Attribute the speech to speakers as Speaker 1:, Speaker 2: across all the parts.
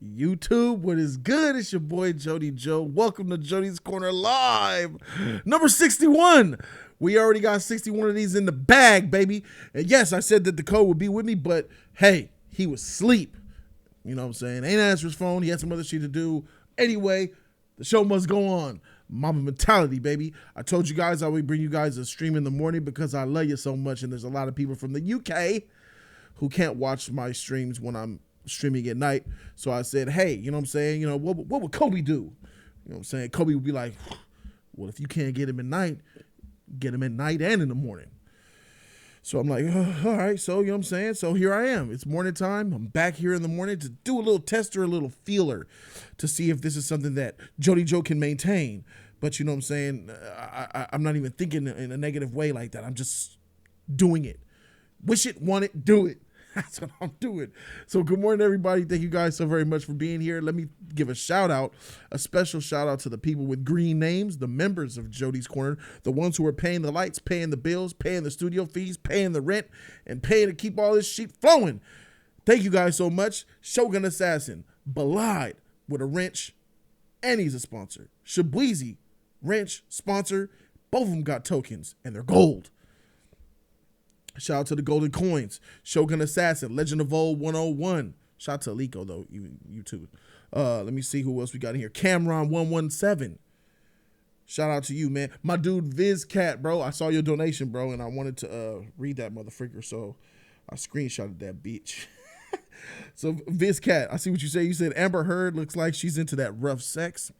Speaker 1: YouTube, what is good? It's your boy Jody Joe. Welcome to Jody's Corner Live, number 61. We already got 61 of these in the bag, baby. And yes, I said that the code would be with me, but hey, he was asleep. You know what I'm saying? Ain't answer his phone. He had some other shit to do. Anyway, the show must go on. Mama mentality, baby. I told you guys I would bring you guys a stream in the morning because I love you so much, and there's a lot of people from the UK who can't watch my streams when I'm streaming at night. So I said, hey, you know what I'm saying? You know, what would Kobe do? You know what I'm saying? Kobe would be like, well, if you can't get him at night, get him at night and in the morning. So I'm like, all right. So, you know what I'm saying? So here I am. It's morning time. I'm back here in the morning to do a little tester, a little feeler to see if this is something that Jody Joe can maintain. But you know what I'm saying? I'm not even thinking in a negative way like that. I'm just doing it. Wish it, want it, do it. That's what I'm doing. So good morning, everybody. Thank you guys so very much for being here. Let me give a shout out, a special shout out to the people with green names, the members of Jody's Corner, the ones who are paying the lights, paying the bills, paying the studio fees, paying the rent, and paying to keep all this shit flowing. Thank you guys so much. Shogun Assassin, Belied with a wrench, and he's a sponsor. Shabweezy, wrench, sponsor. Both of them got tokens, and they're gold. Shout out to the Golden Coins, Shogun Assassin, Legend of Old 101. Shout out to Alico, though, you too. Let me see who else we got in here. Cameron 117. Shout out to you, man. My dude VizCat, bro. I saw your donation, bro, and I wanted to read that motherfucker, so I screenshotted that bitch. So VizCat, I see what you say. You said Amber Heard looks like she's into that rough sex.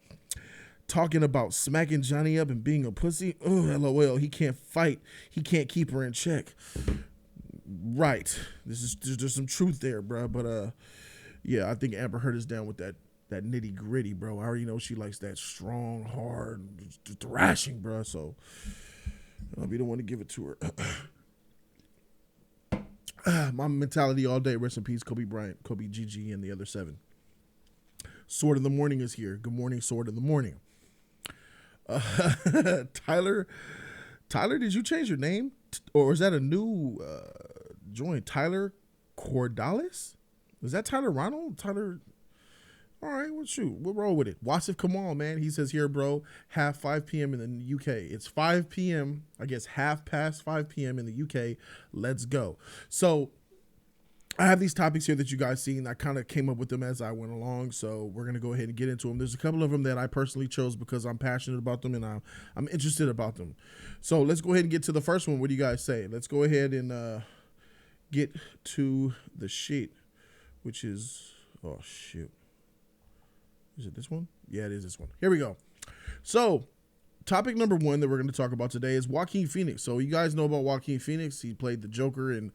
Speaker 1: Talking about smacking Johnny up and being a pussy. Oh, LOL. He can't fight. He can't keep her in check. Right. There's some truth there, bro. But yeah, I think Amber Heard is down with that nitty gritty, bro. I already know she likes that strong, hard thrashing, bro. So I'll be the one to give it to her. My mentality all day. Rest in peace, Kobe Bryant, Kobe GG, and the other 7. Sword of the Morning is here. Good morning, Sword of the Morning. Tyler, did you change your name? Or is that a new join? Tyler Cordalis? Is that Tyler Ronald? Tyler? All right, well, shoot. We'll roll with it. Wasif Kamal, man. He says here, bro, 5 p.m. in the UK. It's 5 p.m., I guess 5 p.m. in the UK. Let's go. So I have these topics here that you guys see, and I kind of came up with them as I went along, so we're going to go ahead and get into them. There's a couple of them that I personally chose because I'm passionate about them and I'm interested about them. So let's go ahead and get to the first one. What do you guys say? Let's go ahead and get to the sheet, which is, oh, shoot. Is it this one? Yeah, it is this one. Here we go. So topic number 1 that we're going to talk about today is Joaquin Phoenix. So you guys know about Joaquin Phoenix. He played the Joker in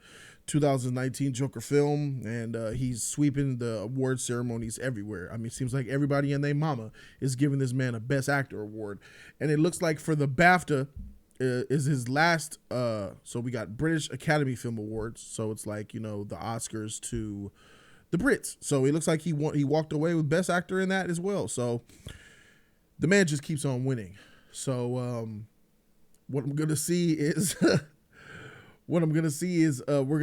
Speaker 1: 2019 Joker film, and he's sweeping the award ceremonies everywhere. I mean, it seems like everybody and their mama is giving this man a Best Actor award. And it looks like for the BAFTA is his last, so we got British Academy Film Awards. So it's like, you know, the Oscars to the Brits. So it looks like he walked away with Best Actor in that as well. So the man just keeps on winning. So what I'm going to see is... we're going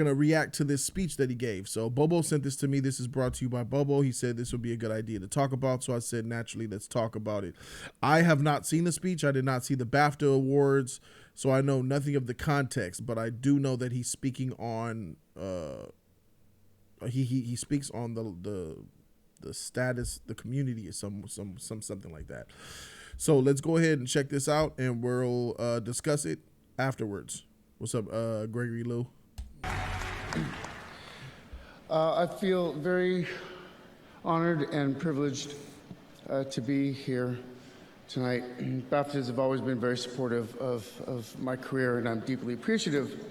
Speaker 1: to react to this speech that he gave. So Bobo sent this to me. This is brought to you by Bobo. He said this would be a good idea to talk about. So I said, naturally, let's talk about it. I have not seen the speech. I did not see the BAFTA awards. So I know nothing of the context, but I do know that he's speaking on, he speaks on the status, the community, or something like that. So let's go ahead and check this out, and we'll discuss it afterwards. What's up, Gregory Lou?
Speaker 2: I feel very honored and privileged to be here tonight. BAFTAs have always been very supportive of my career, and I'm deeply appreciative.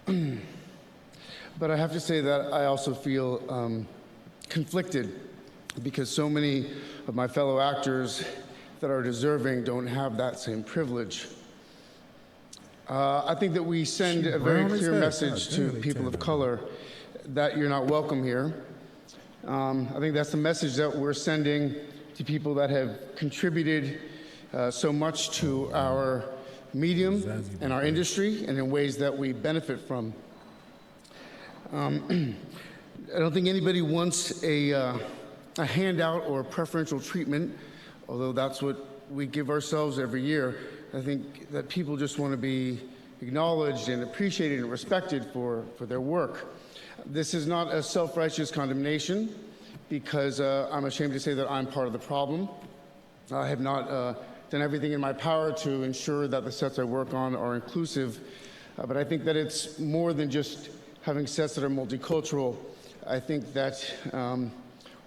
Speaker 2: But I have to say that I also feel conflicted because so many of my fellow actors that are deserving don't have that same privilege. I think that we send a very clear message to people of color that you're not welcome here. I think that's the message that we're sending to people that have contributed so much to our medium and our industry and in ways that we benefit from. I don't think anybody wants a a handout or preferential treatment, although that's what we give ourselves every year. I think that people just want to be acknowledged and appreciated and respected for their work. This is not a self-righteous condemnation, because I'm ashamed to say that I'm part of the problem. I have not done everything in my power to ensure that the sets I work on are inclusive, but I think that it's more than just having sets that are multicultural. I think that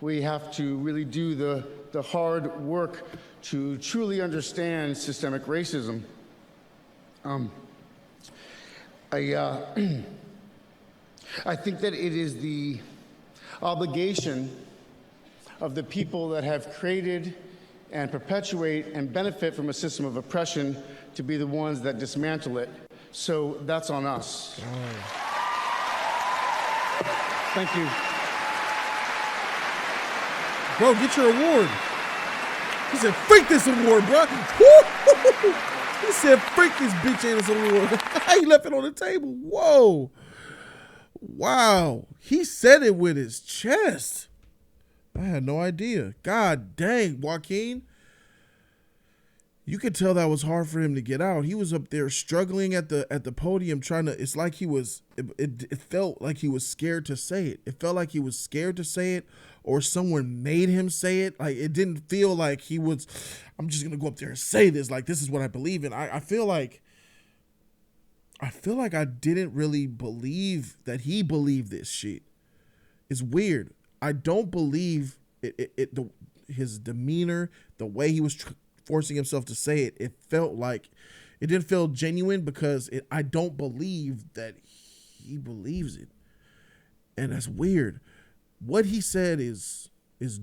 Speaker 2: we have to really do the hard work to truly understand systemic racism. I think that it is the obligation of the people that have created and perpetuate and benefit from a system of oppression to be the ones that dismantle it. So that's on us. Thank you.
Speaker 1: Bro, get your award. He said, freak this award, bro. He said, freak this bitch ass award. He left it on the table. Whoa. Wow. He said it with his chest. I had no idea. God dang, Joaquin. You could tell that was hard for him to get out. He was up there struggling at the podium trying to, it's like he was, it felt like he was scared to say it. It felt like he was scared to say it, or someone made him say it. Like, it didn't feel like he was, I'm just going to go up there and say this. Like, this is what I believe in. I feel like I didn't really believe that he believed this shit. It's weird. I don't believe his demeanor, the way he was forcing himself to say it, it felt like, it didn't feel genuine, because I don't believe that he believes it. And that's weird. What he said is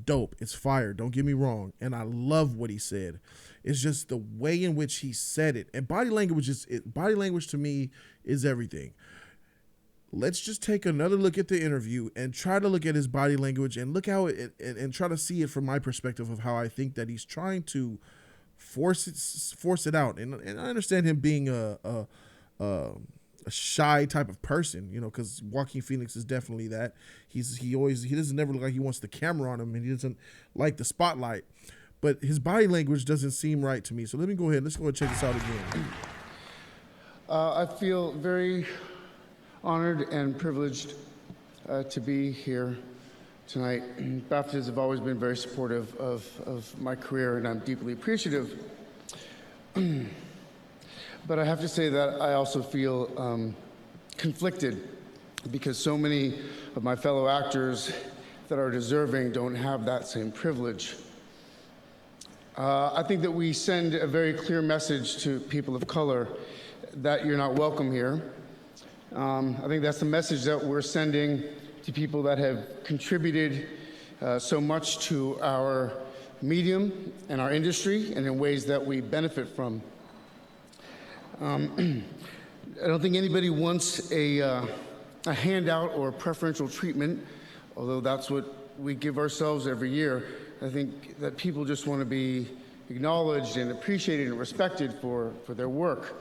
Speaker 1: dope. It's fire. Don't get me wrong. And I love what he said. It's just the way in which he said it. And body language to me is everything. Let's just take another look at the interview and try to look at his body language and look how it and try to see it from my perspective of how I think that he's trying to force it out. And I understand him being a shy type of person, you know, because Joaquin Phoenix is definitely that. He doesn't never look like he wants the camera on him, and he doesn't like the spotlight. But his body language doesn't seem right to me. So let's go ahead and check this out again.
Speaker 2: I feel very honored and privileged to be here tonight. BAFTAs have always been very supportive of my career, and I'm deeply appreciative. But I have to say that I also feel conflicted, because so many of my fellow actors that are deserving don't have that same privilege. I think that we send a very clear message to people of color that you're not welcome here. I think that's the message that we're sending to people that have contributed so much to our medium and our industry, and in ways that we benefit from. I don't think anybody wants a handout or preferential treatment, although that's what we give ourselves every year. I think that people just want to be acknowledged and appreciated and respected for their work.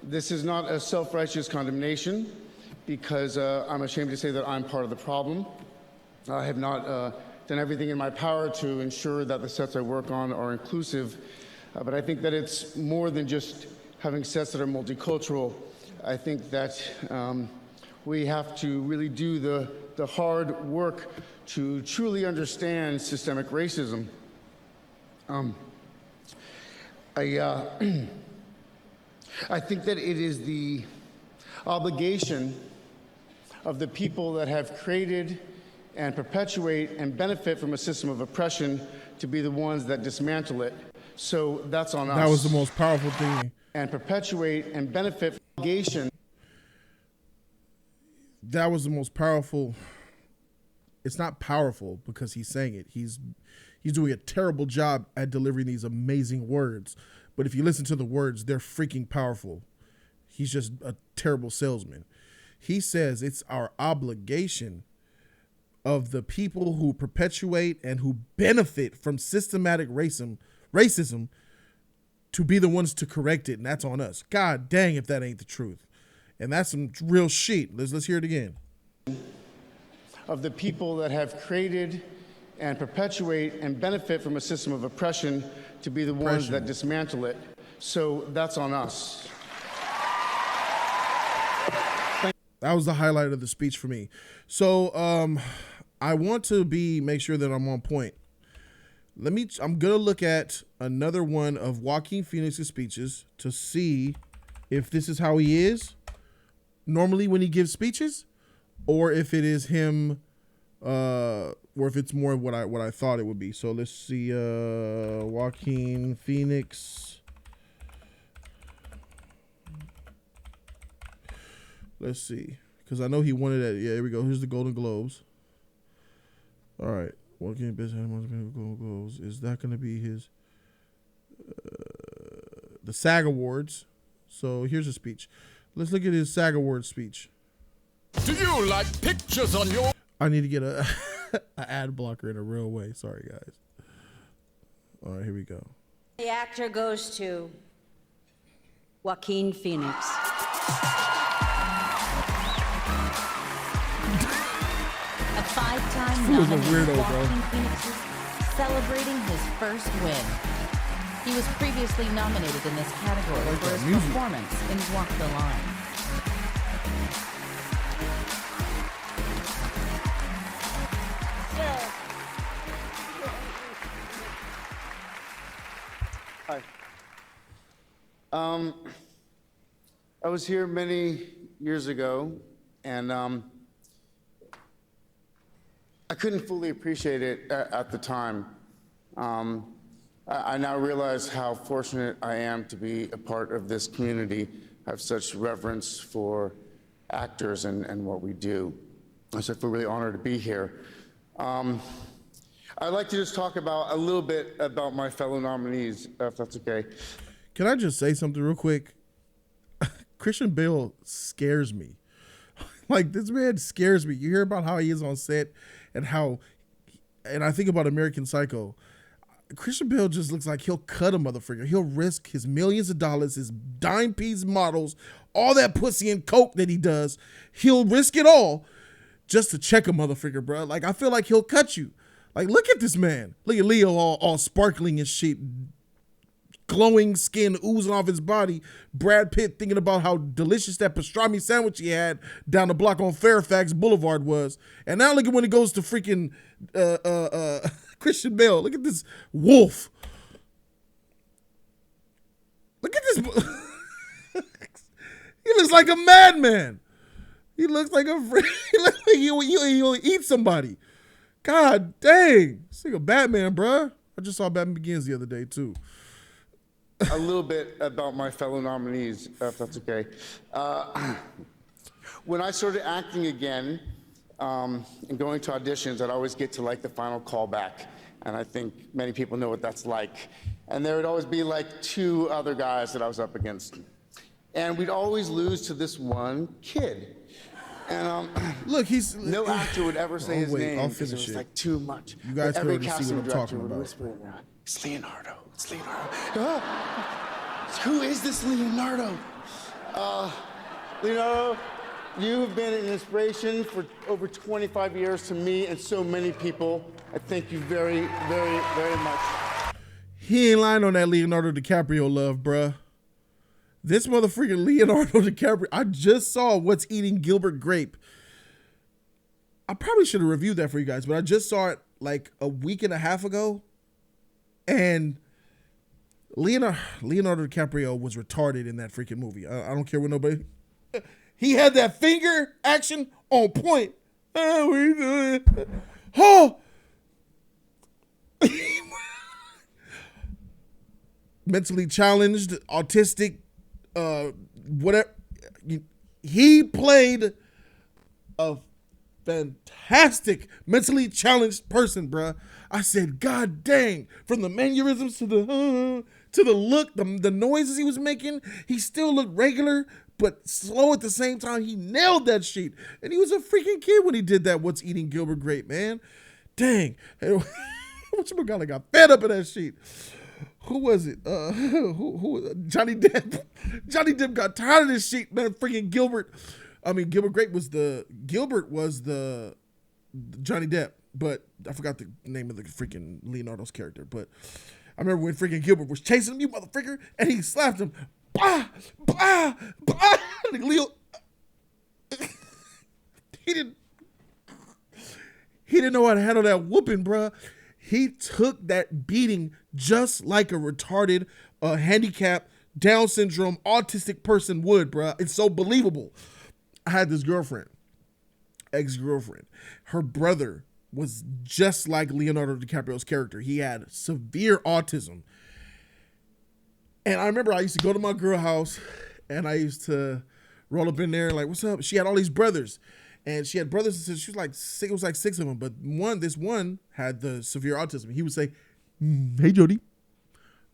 Speaker 2: This is not a self-righteous condemnation, because I'm ashamed to say that I'm part of the problem. I have not done everything in my power to ensure that the sets I work on are inclusive, but I think that it's more than just having sets that are multicultural. I think that we have to really do the hard work to truly understand systemic racism. I think that it is the obligation of the people that have created and perpetuate and benefit from a system of oppression to be the ones that dismantle it. So that's on us.
Speaker 1: That was the most powerful thing.
Speaker 2: And perpetuate and benefit from obligation.
Speaker 1: That was the most powerful. It's not powerful because he's saying it. He's doing a terrible job at delivering these amazing words. But if you listen to the words, they're freaking powerful. He's just a terrible salesman. He says it's our obligation of the people who perpetuate and who benefit from systematic racism to be the ones to correct it, and that's on us. God dang if that ain't the truth. And that's some real shit. Let's hear it again.
Speaker 2: Of the people that have created and perpetuate and benefit from a system of oppression to be the ones that dismantle it. So that's on us.
Speaker 1: That was the highlight of the speech for me. So I want to make sure that I'm on point. I'm gonna look at another one of Joaquin Phoenix's speeches to see if this is how he is normally when he gives speeches, or if it is him, or if it's more of what I thought it would be. So let's see, Joaquin Phoenix. Let's see, because I know he wanted that. Yeah, here we go. Here's the Golden Globes. All right. Joaquin Best Golden Globes. Is that going to be his? The SAG Awards. So here's a speech. Let's look at his SAG Awards speech.
Speaker 3: Do you like pictures on your...
Speaker 1: I need to get a ad blocker in a real way. Sorry, guys. All right, here we go.
Speaker 4: The actor goes to Joaquin Phoenix. A five-time nominee, Joaquin Phoenix is celebrating his first win. He was previously nominated in this category for his performance in Walk the Line.
Speaker 2: Hi. I was here many years ago, and I couldn't fully appreciate it at the time. I now realize how fortunate I am to be a part of this community. I have such reverence for actors and what we do. So I feel really honored to be here. I'd like to just talk about a little bit about my fellow nominees, if that's okay.
Speaker 1: Can I just say something real quick? Christian Bale scares me. Like, this man scares me. You hear about how he is on set and I think about American Psycho. Christian Bale just looks like he'll cut a motherfucker. He'll risk his millions of dollars, his dime piece models, all that pussy and coke that he does. He'll risk it all just to check a motherfucker, bro. Like, I feel like he'll cut you. Like, look at this man. Look at Leo all sparkling and shit. Glowing skin oozing off his body. Brad Pitt thinking about how delicious that pastrami sandwich he had down the block on Fairfax Boulevard was. And now look at when he goes to freaking Christian Bale. Look at this wolf. Look at this. He looks like a madman. He looks like he looks like he'll eat somebody. God dang. This nigga Batman, bruh. I just saw Batman Begins the other day, too.
Speaker 2: A little bit about my fellow nominees, if that's okay. When I started acting again and going to auditions, I'd always get to like the final callback. And I think many people know what that's like. And there would always be like two other guys that I was up against. And we'd always lose to this one kid. And
Speaker 1: look,
Speaker 2: no actor would ever say his name
Speaker 1: I'll
Speaker 2: because it
Speaker 1: finish
Speaker 2: was
Speaker 1: it.
Speaker 2: like too much.
Speaker 1: You guys
Speaker 2: every
Speaker 1: can already see
Speaker 2: casting
Speaker 1: what I'm
Speaker 2: director
Speaker 1: talking
Speaker 2: would
Speaker 1: about.
Speaker 2: whisper in there, it's Leonardo, it's Leonardo. Ah, who is this Leonardo? Leonardo, you've been an inspiration for over 25 years to me and so many people. I thank you very, very, very much.
Speaker 1: He ain't lying on that Leonardo DiCaprio love, bruh. This motherfucking Leonardo DiCaprio. I just saw What's Eating Gilbert Grape. I probably should have reviewed that for you guys, but I just saw it like a week and a half ago. And Leonardo DiCaprio was retarded in that freaking movie. I don't care what nobody... He had that finger action on point. Oh, we do it. Oh! Mentally challenged, autistic, whatever. He played a fantastic mentally challenged person, bruh. I said, God dang, from the mannerisms to the look, the noises he was making, he still looked regular, but slow at the same time. He nailed that shit. And he was a freaking kid when he did that What's Eating Gilbert Grape, man. Dang. Whatchamacallit got fed up in that shit. Who was it? Who? Johnny Depp. Johnny Depp got tired of this shit, man. Freaking Gilbert. I mean, Gilbert Grape was Gilbert was the Johnny Depp. but I forgot the name of the freaking Leonardo's character. But I remember when freaking Gilbert was chasing him, you motherfucker, and he slapped him. Bah, bah, bah. And Leo, he didn't know how to handle that whooping, bruh. He took that beating just like a retarded, handicapped, Down syndrome, autistic person would, bruh. It's so believable. I had this girlfriend, ex-girlfriend. Her brother was just like Leonardo DiCaprio's character. He had severe autism. And I remember I used to go to my girl house and I used to roll up in there like, what's up? She had all these brothers. And she had brothers and sisters. She was like, it was like 6 of them. But this one had the severe autism. He would say, hey, Jody.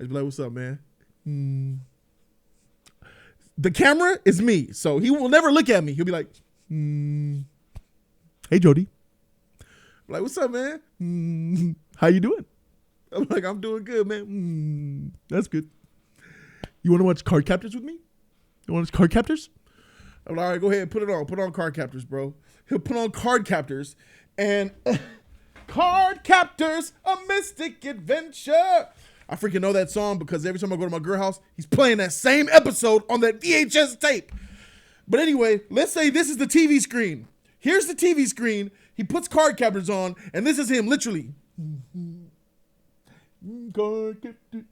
Speaker 1: I'd be like, what's up, man? The camera is me. So he will never look at me. He'll be like, hey, Jody. I'm like, what's up, man? How you doing? I'm like, I'm doing good, man. That's good. You want to watch Card Captors with me? You want to watch Card Captors? I'm like, all right, go ahead, put it on. Put on Card Captors, bro. He'll put on Card Captors, and Card Captors, a mystic adventure. I freaking know that song because every time I go to my girl house, he's playing that same episode on that VHS tape. But anyway, let's say this is the TV screen. Here's the TV screen. He puts Card Captors on, and this is him, literally. Card Captors.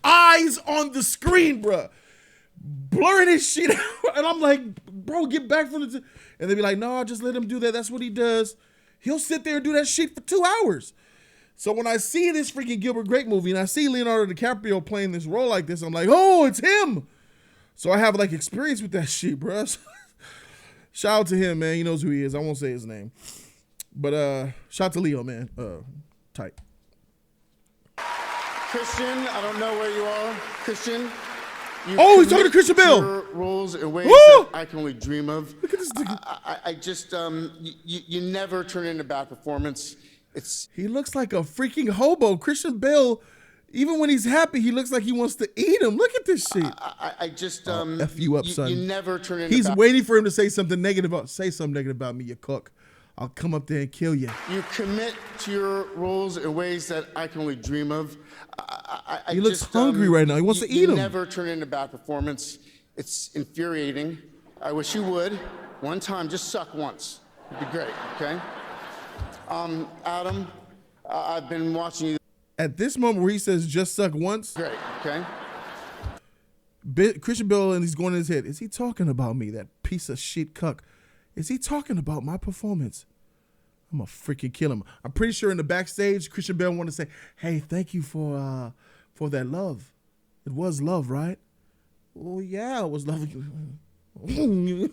Speaker 1: Eyes on the screen, bruh. Blurring his shit out. And I'm like, bro, get back from the... And they be like, no, just let him do that. That's what he does. He'll sit there and do that shit for 2 hours. So when I see this freaking Gilbert Grape movie and I see Leonardo DiCaprio playing this role like this, I'm like, oh, it's him. So I have like experience with that shit, bruh. Shout out to him, man. He knows who he is. I won't say his name. But shout out to Leo, man. Tight.
Speaker 2: Christian, I don't know where you are. Christian.
Speaker 1: He's talking to Christian Bale.
Speaker 2: Your roles in ways that I can only dream of.
Speaker 1: Look at this nigga.
Speaker 2: I just, you never turn in a bad performance.
Speaker 1: He looks like a freaking hobo. Christian Bale, even when he's happy, he looks like he wants to eat him. Look at this shit.
Speaker 2: I just,
Speaker 1: F you up, son.
Speaker 2: You never turn in.
Speaker 1: He's waiting for him to say something negative. Say something negative about me, you cook. I'll come up there and kill you.
Speaker 2: You commit to your roles in ways that I can only dream of.
Speaker 1: He looks hungry right now. He wants to eat him.
Speaker 2: You never turn in a bad performance. It's infuriating. I wish you would. One time, just suck once. It'd be great, okay? Adam, I've been watching you.
Speaker 1: At this moment where he says just suck once.
Speaker 2: Great, okay?
Speaker 1: Christian Bale, and he's going in his head. Is he talking about me, that piece of shit cuck? Is he talking about my performance? I'm gonna freaking kill him. I'm pretty sure in the backstage, Christian Bale wanted to say, hey, thank you for that love. It was love, right? Oh, yeah, it was love. He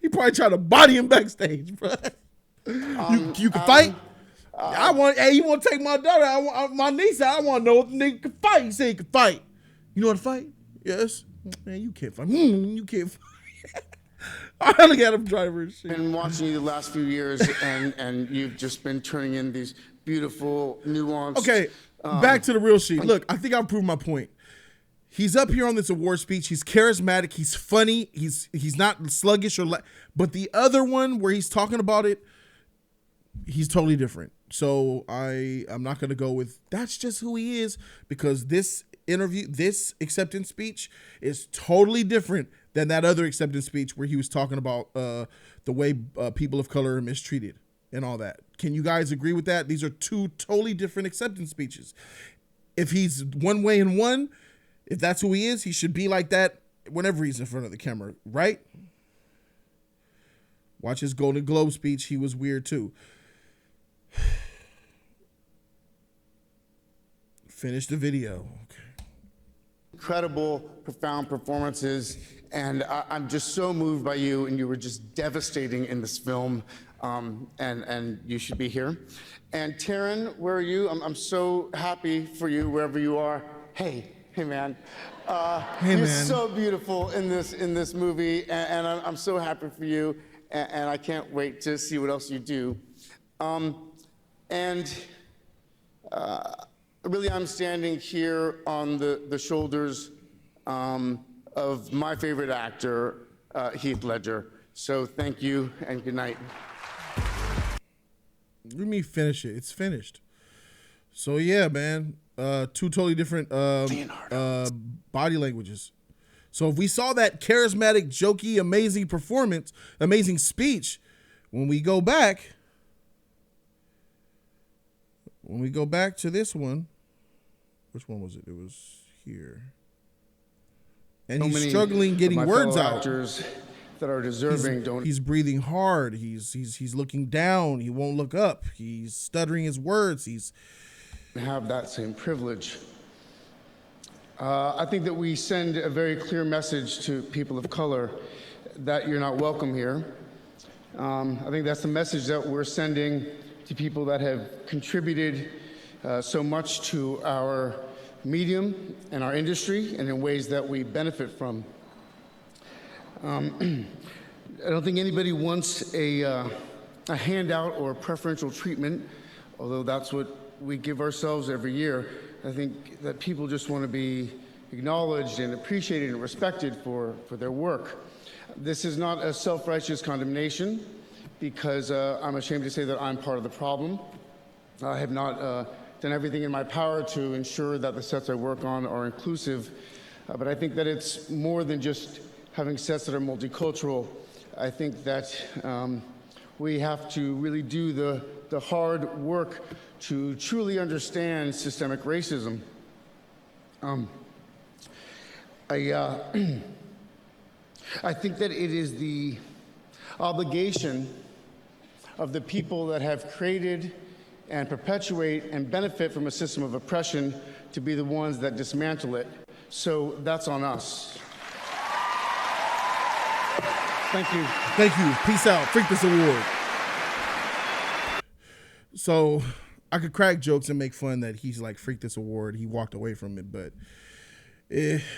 Speaker 1: probably tried to body him backstage, bro. You can fight? You want to take my daughter, my niece, I want to know if the nigga can fight. He said he can fight. You know how to fight? Yes. Man, you can't fight. You can't fight. I look at him driver.
Speaker 2: I've been watching you the last few years, and you've just been turning in these beautiful, nuanced...
Speaker 1: Okay, back to the real shit. Look, I think I've proved my point. He's up here on this award speech. He's charismatic. He's funny. He's not sluggish but the other one where he's talking about it, he's totally different. So I'm not going to go with that's just who he is, because this acceptance speech is totally different than that other acceptance speech where he was talking about the way people of color are mistreated and all that. Can you guys agree with that? These are two totally different acceptance speeches. If he's one way in one, if that's who he is, he should be like that whenever he's in front of the camera, right? Watch his Golden Globe speech. He was weird too. Finish the video. Okay.
Speaker 2: Incredible, profound performances, and I'm just so moved by you, and you were just devastating in this film, and you should be here. And Taryn, where are you? I'm so happy for you wherever you are. Hey man. You're so beautiful in this movie, and I'm so happy for you, and I can't wait to see what else you do. Really, I'm standing here on the shoulders of my favorite actor, Heath Ledger. So thank you and good night.
Speaker 1: Let me finish it. It's finished. So yeah, man. Two totally different body languages. So if we saw that charismatic, jokey, amazing performance, amazing speech, when we go back to this one, which one was it? It was here. And he's struggling getting words out.
Speaker 2: Actors that are deserving
Speaker 1: he's breathing hard. He's looking down. He won't look up. He's stuttering his words. He's
Speaker 2: have that same privilege. I think that we send a very clear message to people of color that you're not welcome here. I think that's the message that we're sending to people that have contributed so much to our medium and our industry and in ways that we benefit from. I don't think anybody wants a handout or preferential treatment, although that's what we give ourselves every year. I think that people just want to be acknowledged and appreciated and respected for their work. This is not a self-righteous condemnation, because I'm ashamed to say that I'm part of the problem. I have not done everything in my power to ensure that the sets I work on are inclusive, but I think that it's more than just having sets that are multicultural. I think that we have to really do the hard work to truly understand systemic racism. I think that it is the obligation of the people that have created and perpetuate and benefit from a system of oppression to be the ones that dismantle it. So that's on us. Thank you.
Speaker 1: Thank you. Peace out. Freak this award. So I could crack jokes and make fun that he's like, freak this award. He walked away from it, but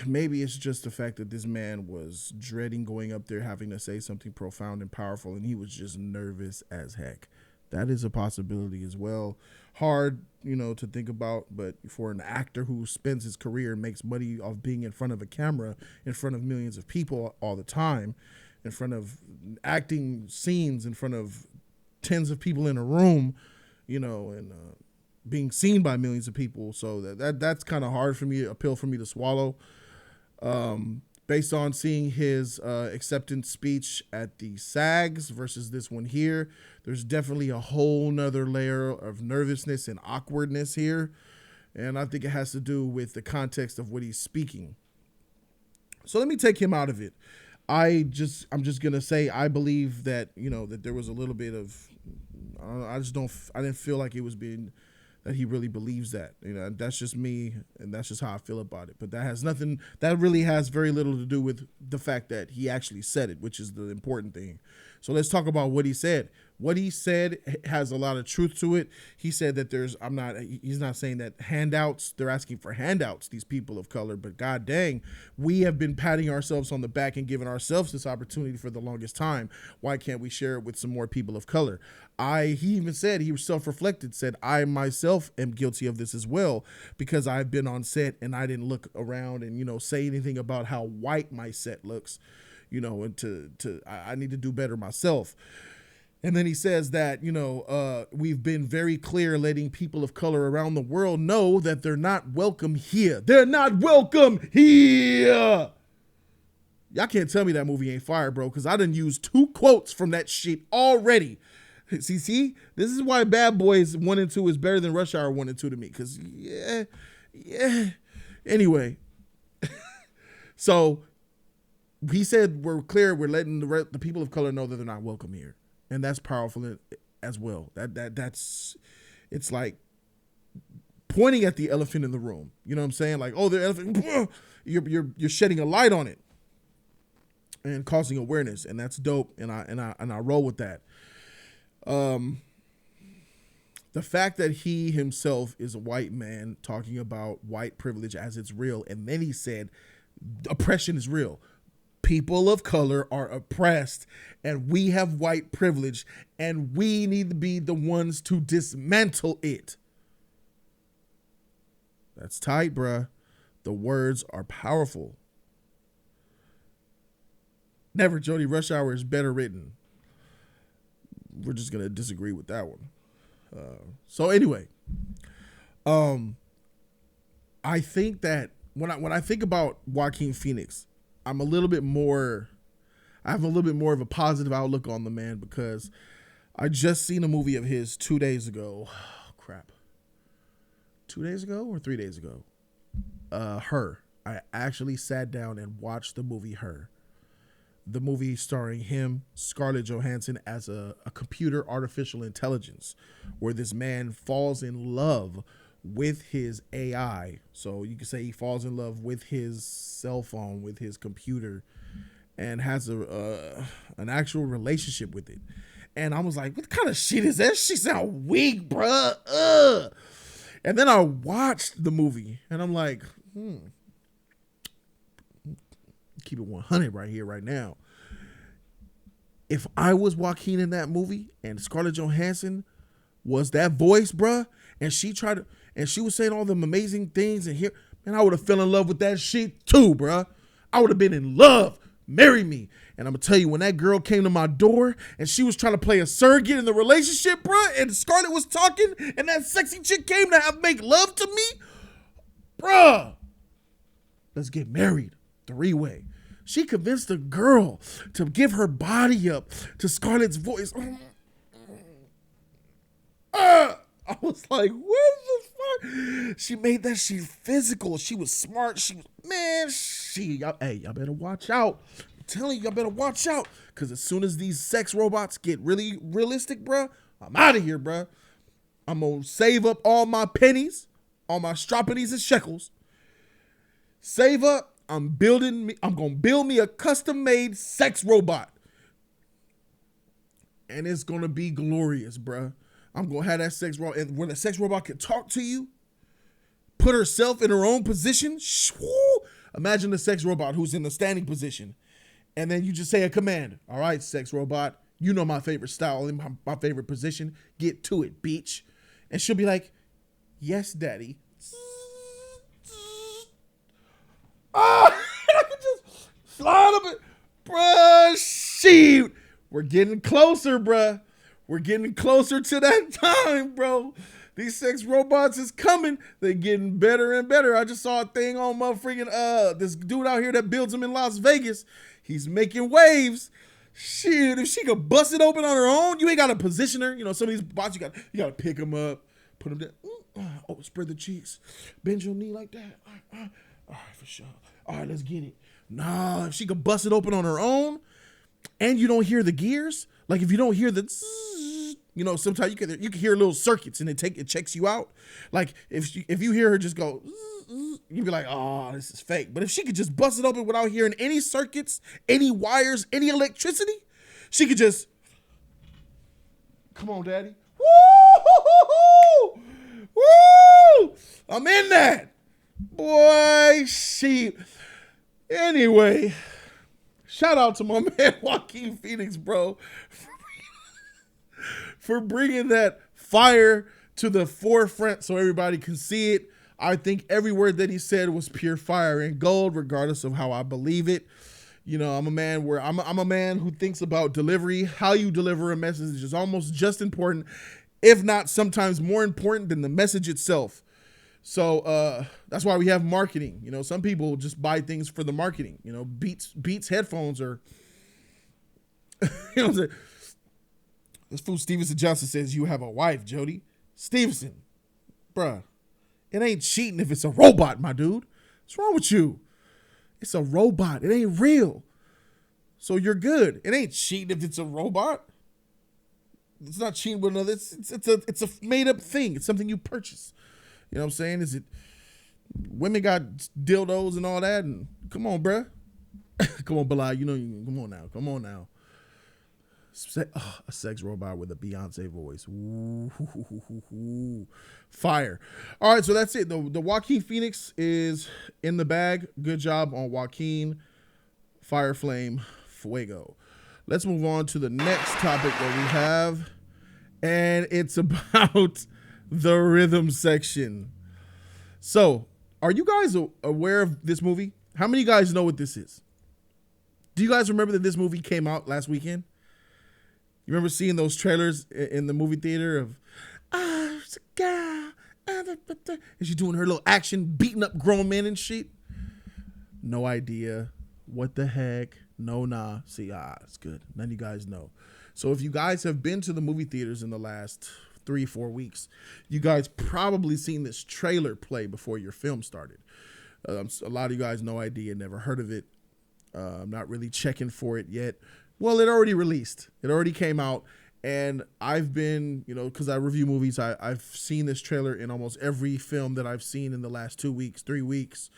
Speaker 1: maybe it's just the fact that this man was dreading going up there, having to say something profound and powerful, and he was just nervous as heck. That is a possibility as well. Hard, to think about, but for an actor who spends his career and makes money off being in front of a camera, in front of millions of people all the time, in front of acting scenes, in front of tens of people in a room, and being seen by millions of people. So that's kind of hard for me, a pill for me to swallow. Based on seeing his acceptance speech at the SAGs versus this one here, there's definitely a whole nother layer of nervousness and awkwardness here. And I think it has to do with the context of what he's speaking. So let me take him out of it. I'm just going to say, I believe that, that there was a little bit of, I didn't feel like it was being, that he really believes that. That's just me, and that's just how I feel about it. But that really has very little to do with the fact that he actually said it, which is the important thing. So let's talk about what he said. What he said has a lot of truth to it. He said that he's not saying that they're asking for handouts, these people of color, but god dang, we have been patting ourselves on the back and giving ourselves this opportunity for the longest time. Why can't we share it with some more people of color? He even said, he was self-reflected, said, I myself am guilty of this as well, because I've been on set and I didn't look around and, say anything about how white my set looks, and I need to do better myself. And then he says that, we've been very clear letting people of color around the world know that they're not welcome here. They're not welcome here. Y'all can't tell me that movie ain't fire, bro, because I done used 2 quotes from that shit already. See, this is why Bad Boys 1 and 2 is better than Rush Hour 1 and 2 to me, because, yeah. Anyway, so he said we're clear, we're letting the people of color know that they're not welcome here. And that's powerful as well. That's it's like pointing at the elephant in the room. You know what I'm saying? Like, oh, the elephant, you're shedding a light on it and causing awareness, and that's dope. And I roll with that. The fact that he himself is a white man talking about white privilege as it's real, and then he said oppression is real. People of color are oppressed, and we have white privilege, and we need to be the ones to dismantle it. That's tight, bruh. The words are powerful. Never. Jody, Rush Hour is better written. We're just gonna disagree with that one. So anyway, I think that when I think about Joaquin Phoenix, I have a little bit more of a positive outlook on the man because I just seen a movie of his 2 days ago. Oh, crap. 2 days ago or 3 days ago? Her. I actually sat down and watched the movie Her. The movie starring him, Scarlett Johansson, as a computer artificial intelligence, where this man falls in love with his AI. So you could say he falls in love with his cell phone, with his computer, and has an actual relationship with it. And I was like, what kind of shit is that? She sound weak, bruh. And then I watched the movie, and I'm like, keep it 100 right here, right now. If I was Joaquin in that movie and Scarlett Johansson was that voice, bruh, and she was saying all them amazing things, and here, man, I would have fell in love with that shit too, bruh. I would have been in love. Marry me. And I'm gonna tell you, when that girl came to my door and she was trying to play a surrogate in the relationship, bruh, and Scarlett was talking, and that sexy chick came to make love to me, bruh, let's get married. 3-way. She convinced the girl to give her body up to Scarlett's voice. I was like, what the fuck? She made that shit physical. She was smart. Y'all better watch out. I'm telling you, y'all better watch out. Because as soon as these sex robots get really realistic, bruh, I'm out of here, bruh. I'm going to save up all my pennies, all my stroppennies and shekels. Save up. I'm going to build me a custom-made sex robot. And it's going to be glorious, bruh. I'm going to have that sex robot. And when the sex robot can talk to you, put herself in her own position. Imagine the sex robot who's in the standing position. And then you just say a command. All right, sex robot, you know my favorite style and my favorite position. Get to it, bitch. And she'll be like, yes, daddy. And I can just slide up it. Bruh, shoot. We're getting closer, bruh. We're getting closer to that time, bro. These sex robots is coming. They're getting better and better. I just saw a thing on my freaking, this dude out here that builds them in Las Vegas. He's making waves. Shit, if she could bust it open on her own, you ain't got to position her. You know, some of these bots, you got to pick them up, put them down. Oh, spread the cheeks. Bend your knee like that. All right, for sure. All right, let's get it. Nah, if she could bust it open on her own and you don't hear the gears, like if you don't hear the zzz, you know, sometimes you can hear little circuits and it checks you out. Like if you hear her just go zzz, you'd be like, oh, this is fake. But if she could just bust it open without hearing any circuits, any wires, any electricity, she could just, come on, daddy. Woo! Woo! I'm in that. Boy, shit. Anyway, shout out to my man Joaquin Phoenix, bro, for bringing that fire to the forefront so everybody can see it. I think every word that he said was pure fire and gold, regardless of how I believe it. You know, I'm a man who thinks about delivery. How you deliver a message is almost just important, if not sometimes more important than the message itself. So that's why we have marketing. You know, some people just buy things for the marketing. You know, Beats headphones are, you know what I'm saying? This fool Stevenson Johnson says you have a wife, Jody. Stevenson, bruh, it ain't cheating if it's a robot, my dude. What's wrong with you? It's a robot. It ain't real. So you're good. It ain't cheating if it's a robot. It's not cheating with another. It's a made up thing. It's something you purchase. You know what I'm saying? Is it women got dildos and all that? And come on, bruh. Come on, Bilal. You know, come on now. A sex robot with a Beyonce voice. Ooh, fire. All right, so that's it. The Joaquin Phoenix is in the bag. Good job on Joaquin. Fire flame, fuego. Let's move on to the next topic that we have. And it's about the rhythm section. So, are you guys aware of this movie? How many of you guys know what this is? Do you guys remember that this movie came out last weekend? You remember seeing those trailers in the movie theater of, it's a girl, and she's doing her little action, beating up grown men and shit? No idea. What the heck? No, nah. See, it's good. None of you guys know. So if you guys have been to the movie theaters in the last 3-4 weeks, you guys probably seen this trailer play before your film started. A lot of you guys, no idea, never heard of it. I'm not really checking for it yet. Well, it already released. It already came out. And I've been, because I review movies, I've seen this trailer in almost every film that I've seen in the last 2 weeks, 3 weeks,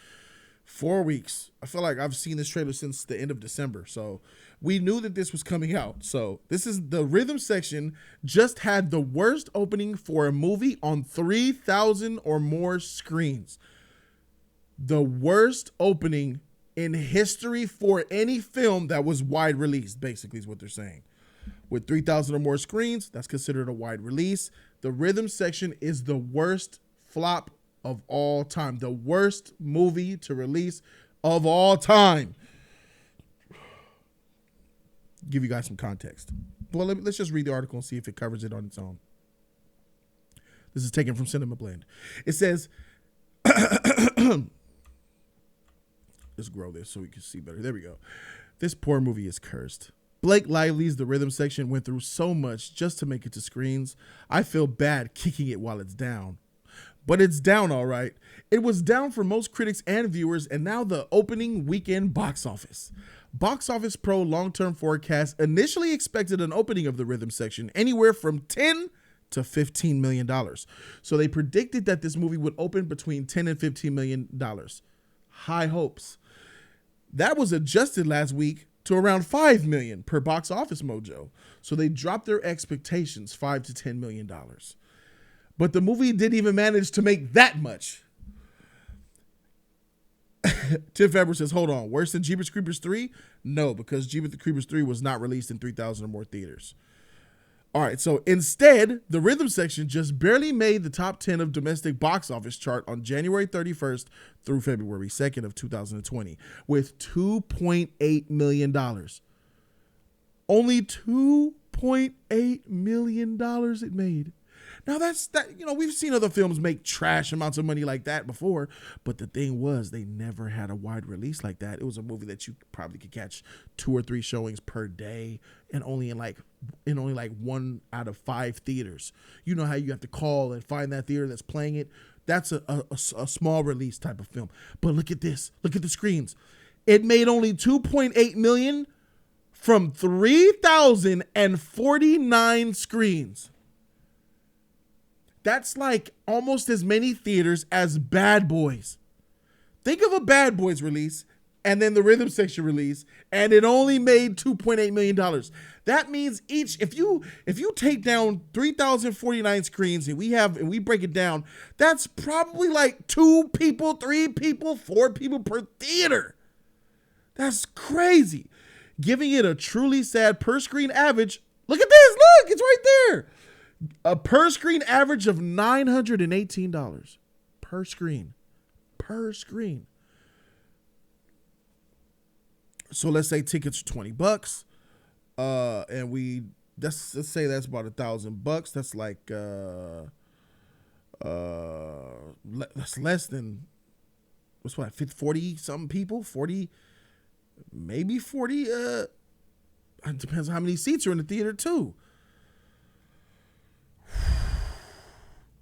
Speaker 1: 4 weeks. I feel like I've seen this trailer since the end of December. So we knew that this was coming out. So this is the rhythm section just had the worst opening for a movie on 3,000 or more screens. The worst opening in history for any film that was wide released, basically is what they're saying. With 3,000 or more screens, that's considered a wide release. The rhythm section is the worst flop of all time. The worst movie to release of all time. Give you guys some context. Well, let's just read the article and see if it covers it on its own. This is taken from Cinema Blend. It says, let's grow this so we can see better. There we go. This poor movie is cursed. Blake Lively's The Rhythm Section went through so much just to make it to screens. I feel bad kicking it while it's down. But it's down all right. It was down for most critics and viewers, and now the opening weekend box office. Box Office Pro long-term forecast initially expected an opening of The Rhythm Section anywhere from $10 to $15 million. So they predicted that this movie would open between $10 and $15 million. High hopes. That was adjusted last week to around $5 million per Box Office Mojo. So they dropped their expectations $5 to $10 million. But the movie didn't even manage to make that much. Tiff Ever says, hold on, worse than Jeepers Creepers 3? No, because Jeepers Creepers 3 was not released in 3,000 or more theaters. All right, so instead, the Rhythm Section just barely made the top 10 of domestic box office chart on January 31st through February 2nd of 2020 with $2.8 million. Only $2.8 million it made. Now we've seen other films make trash amounts of money like that before, but the thing was they never had a wide release like that. It was a movie that you probably could catch 2 or 3 showings per day and only in 1 out of 5 theaters. You know how you have to call and find that theater that's playing it. That's a small release type of film. But look at this. Look at the screens. It made only $2.8 million from 3,049 screens. That's like almost as many theaters as Bad Boys. Think of a Bad Boys release and then the Rhythm Section release, and it only made $2.8 million. That means if you take down 3,049 screens and we break it down, that's probably like 2 people, 3 people, 4 people per theater. That's crazy. Giving it a truly sad per screen average. Look at this. Look, it's right there. A per screen average of $918 per screen. Per screen. So let's say tickets are $20. And let's say that's about $1,000. That's like that's less than 40 something people, 40, maybe 40. It depends on how many seats are in the theater too.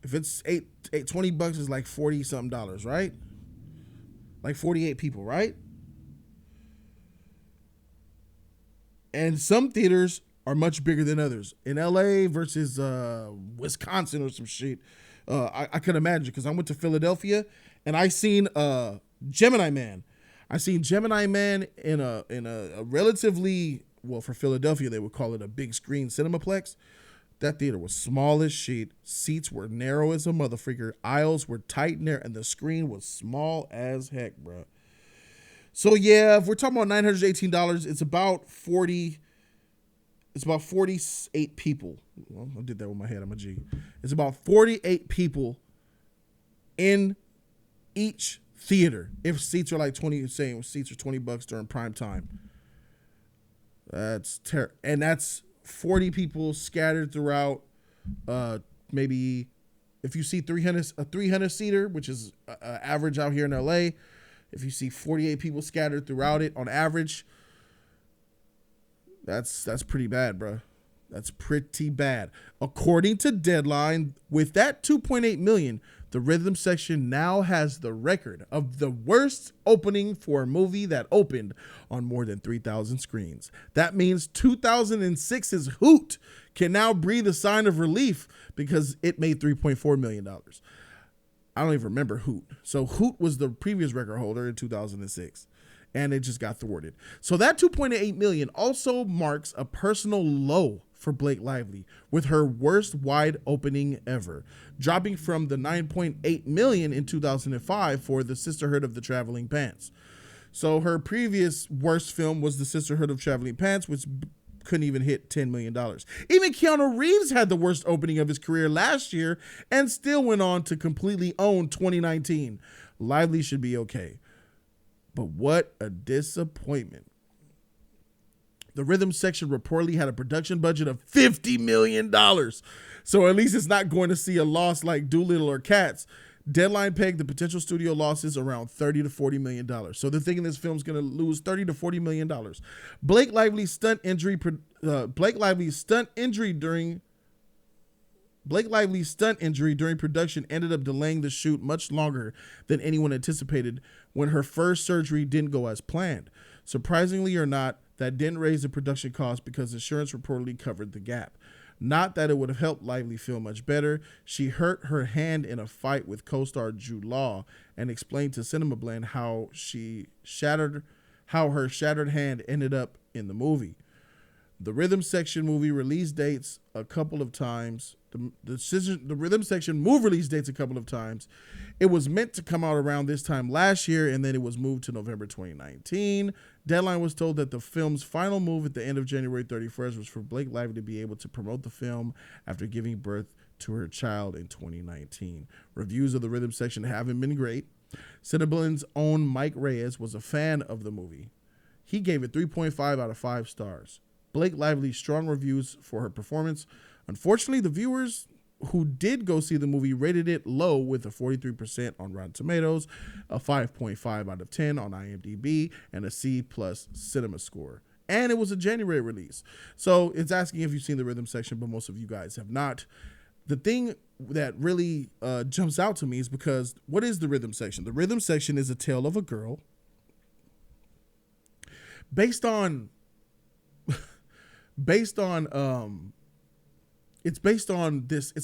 Speaker 1: If it's $20 is like $40 something, right? Like 48 people, right? And some theaters are much bigger than others. In LA versus Wisconsin or some shit, I could imagine, because I went to Philadelphia and I seen Gemini Man. I seen Gemini Man in a relatively, well, for Philadelphia they would call it a big screen cinemaplex. That theater was small as shit. Seats were narrow as a motherfucker. Aisles were tight and narrow, and the screen was small as heck, bro. So yeah, if we're talking about $918, it's about 40. It's about 48 people. Well, I did that with my head. I'm a G. It's about 48 people in each theater. If seats are like 20, saying seats are $20 during prime time. That's and that's 40 people scattered throughout. Maybe if you see a 300 seater, which is average out here in LA, if you see 48 people scattered throughout it on average, that's pretty bad, bro. That's pretty bad. According to Deadline, with that 2.8 million, the Rhythm Section now has the record of the worst opening for a movie that opened on more than 3,000 screens. That means 2006's Hoot can now breathe a sign of relief because it made $3.4 million. I don't even remember Hoot. So Hoot was the previous record holder in 2006. And it just got thwarted. So that 2.8 million also marks a personal low for Blake Lively, with her worst wide opening ever, dropping from the 9.8 million in 2005 for The Sisterhood of the Traveling Pants. So her previous worst film was The Sisterhood of Traveling Pants, which couldn't even hit $10 million. Even Keanu Reeves had the worst opening of his career last year and still went on to completely own 2019. Lively should be okay. But what a disappointment. The Rhythm Section reportedly had a production budget of $50 million. So at least it's not going to see a loss like Doolittle or Cats. Deadline pegged the potential studio losses around $30 to $40 million. So they're thinking this film's going to lose $30 to $40 million. Blake Lively's stunt injury during production ended up delaying the shoot much longer than anyone anticipated when her first surgery didn't go as planned. Surprisingly or not, that didn't raise the production cost because insurance reportedly covered the gap. Not that it would have helped Lively feel much better. She hurt her hand in a fight with co-star Jude Law and explained to Cinema Blend how her shattered hand ended up in the movie. The Rhythm Section movie release dates a couple of times. The Rhythm Section move release dates a couple of times. It was meant to come out around this time last year, and then it was moved to November 2019. Deadline was told that the film's final move at the end of January 31st was for Blake Lively to be able to promote the film after giving birth to her child in 2019. Reviews of the Rhythm Section haven't been great. Cineblend's own Mike Reyes was a fan of the movie. He gave it 3.5 out of 5 stars. Blake Lively's strong reviews for her performance. Unfortunately, the viewers who did go see the movie rated it low with a 43% on Rotten Tomatoes, a 5.5 out of 10 on IMDb, and a C+ cinema score. And it was a January release. So it's asking if you've seen the Rhythm Section, but most of you guys have not. The thing that really jumps out to me is because what is the Rhythm Section? The Rhythm Section is a tale of a girl based on it's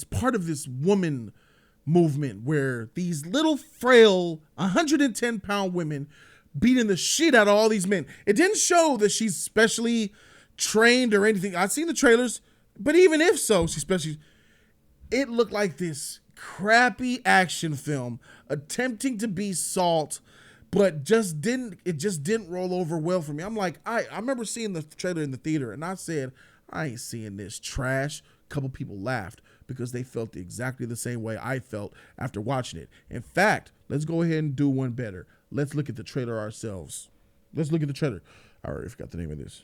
Speaker 1: part of this woman movement where these little frail 110-pound women beating the shit out of all these men. It didn't show that she's specially trained or anything. I've seen the trailers, but even if so, it looked like this crappy action film attempting to be Salt, but it just didn't roll over well for me. I'm like, I remember seeing the trailer in the theater and I said, I ain't seeing this trash. A couple people laughed because they felt exactly the same way I felt after watching it. In fact, let's go ahead and do one better. Let's look at the trailer ourselves. Let's look at the trailer. I already forgot the name of this.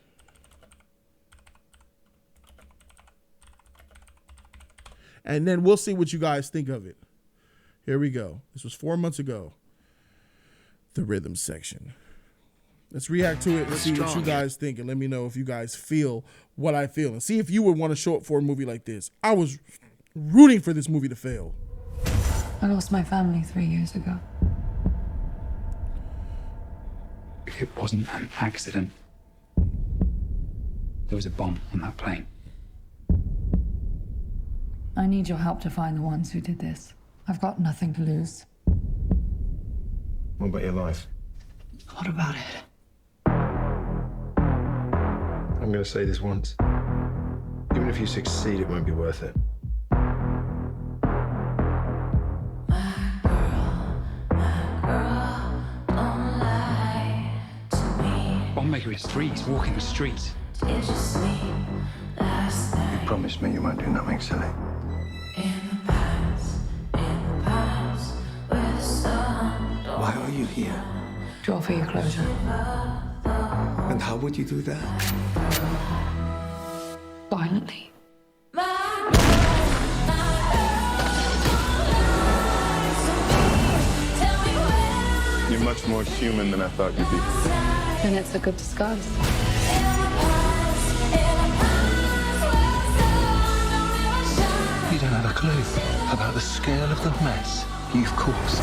Speaker 1: And then we'll see what you guys think of it. Here we go. This was 4 months ago. The Rhythm Section. Let's react to it and see what you guys think, and let me know if you guys feel what I feel, and see if you would want to show up for a movie like this. I was rooting for this movie to fail.
Speaker 5: I lost my family 3 years ago.
Speaker 6: It wasn't an accident. There was a bomb on that plane.
Speaker 5: I need your help to find the ones who did this. I've got nothing to lose.
Speaker 7: What about your life?
Speaker 5: What about it?
Speaker 7: I'm going to say this once. Even if you succeed, it won't be worth it.
Speaker 6: Bomb maker is free. He's walking the streets.
Speaker 7: You promised me you won't do nothing silly. Why are you here?
Speaker 5: To offer you closure.
Speaker 7: And And how would you do that?
Speaker 5: Violently.
Speaker 7: You're much more human than I thought you'd be.
Speaker 5: Then it's a good disguise.
Speaker 8: You don't have a clue about the scale of the mess you've caused.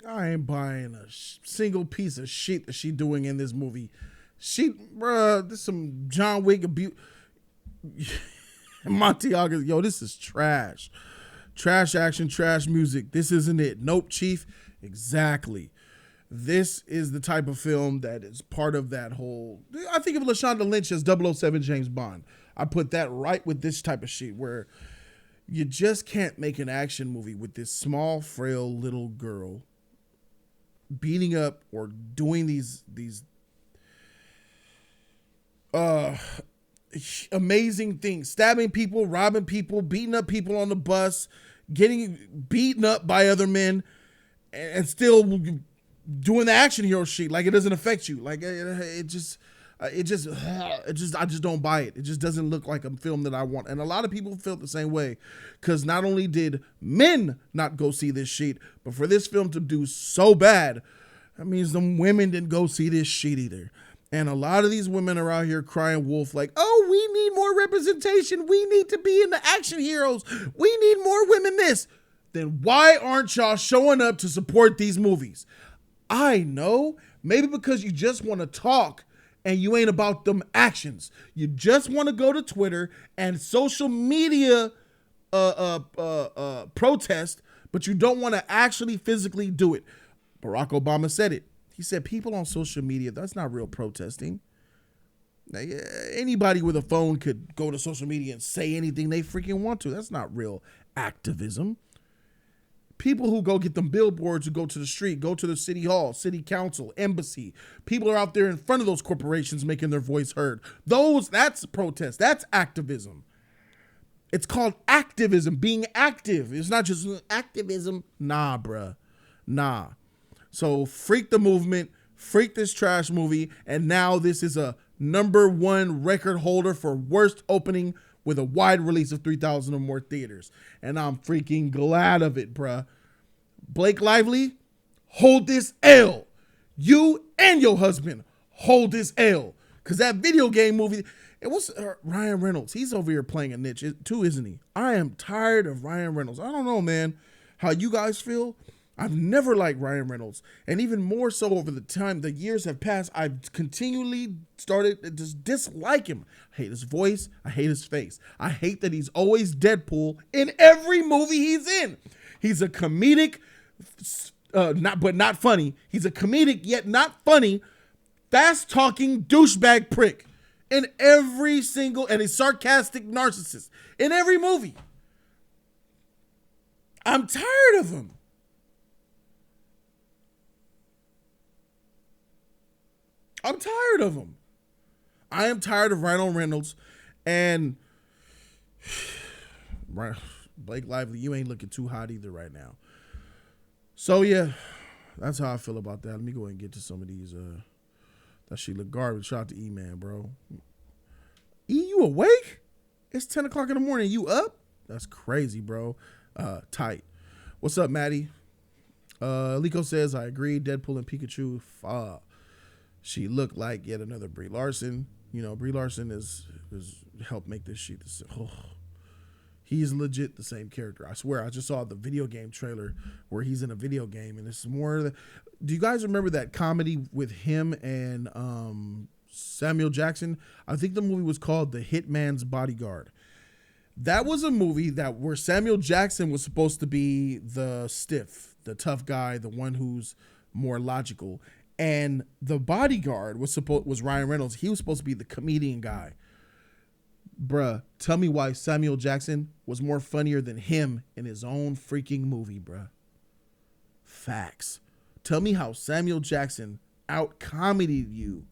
Speaker 1: I ain't buying a single piece of shit that she doing in this movie. Bruh, this some John Wick abuse. Monty August, yo, this is trash. Trash action, trash music. This isn't it. Nope, Chief. Exactly. This is the type of film that is part of that whole. I think of LaShonda Lynch as 007 James Bond. I put that right with this type of shit where you just can't make an action movie with this small, frail little girl beating up or doing these amazing things, stabbing people, robbing people, beating up people on the bus, getting beaten up by other men, and still doing the action hero shit like it doesn't affect you. Like I just don't buy it. It just doesn't look like a film that I want. And a lot of people felt the same way, because not only did men not go see this shit, but for this film to do so bad, that means some women didn't go see this shit either. And a lot of these women are out here crying wolf like, oh, we need more representation. We need to be in the action heroes. We need more women this. Then why aren't y'all showing up to support these movies? I know, maybe because you just want to talk and you ain't about them actions. You just want to go to Twitter and social media protest, but you don't want to actually physically do it. Barack Obama said it. He said, people on social media, that's not real protesting. Now, anybody with a phone could go to social media and say anything they freaking want to. That's not real activism. People who go get them billboards, who go to the street, go to the city hall, city council, embassy. People are out there in front of those corporations making their voice heard. That's protest. That's activism. It's called activism, being active. It's not just activism. Nah, bruh. Nah. So freak the movement, freak this trash movie, and now this is a #1 record holder for worst opening with a wide release of 3,000 or more theaters. And I'm freaking glad of it, bruh. Blake Lively, hold this L. You and your husband, hold this L. Because that video game movie, it was Ryan Reynolds. He's over here playing a niche too, isn't he? I am tired of Ryan Reynolds. I don't know, man, how you guys feel. I've never liked Ryan Reynolds. And even more so over the years have passed, I've continually started to just dislike him. I hate his voice. I hate his face. I hate that he's always Deadpool in every movie he's in. He's a comedic, not funny. He's a comedic yet not funny, fast-talking douchebag prick in every single, and a sarcastic narcissist in every movie. I'm tired of him. I'm tired of him. I am tired of Ryan Reynolds and Blake Lively. You ain't looking too hot either right now. So yeah, that's how I feel about that. Let me go ahead and get to some of these. That shit look garbage. Shout out to E-Man, bro. E, you awake? It's 10 o'clock in the morning. You up? That's crazy, bro. Tight. What's up, Maddie? Lico says, I agree. Deadpool and Pikachu. She looked like yet another Brie Larson. You know, Brie Larson is helped make this shit. He's legit the same character. I swear, I just saw the video game trailer where he's in a video game, and it's more. Do you guys remember that comedy with him and Samuel Jackson? I think the movie was called The Hitman's Bodyguard. That was a movie where Samuel Jackson was supposed to be the stiff, the tough guy, the one who's more logical. And the bodyguard was Ryan Reynolds. He was supposed to be the comedian guy. Bruh, tell me why Samuel Jackson was more funnier than him in his own freaking movie, bruh. Facts. Tell me how Samuel Jackson out-comedied you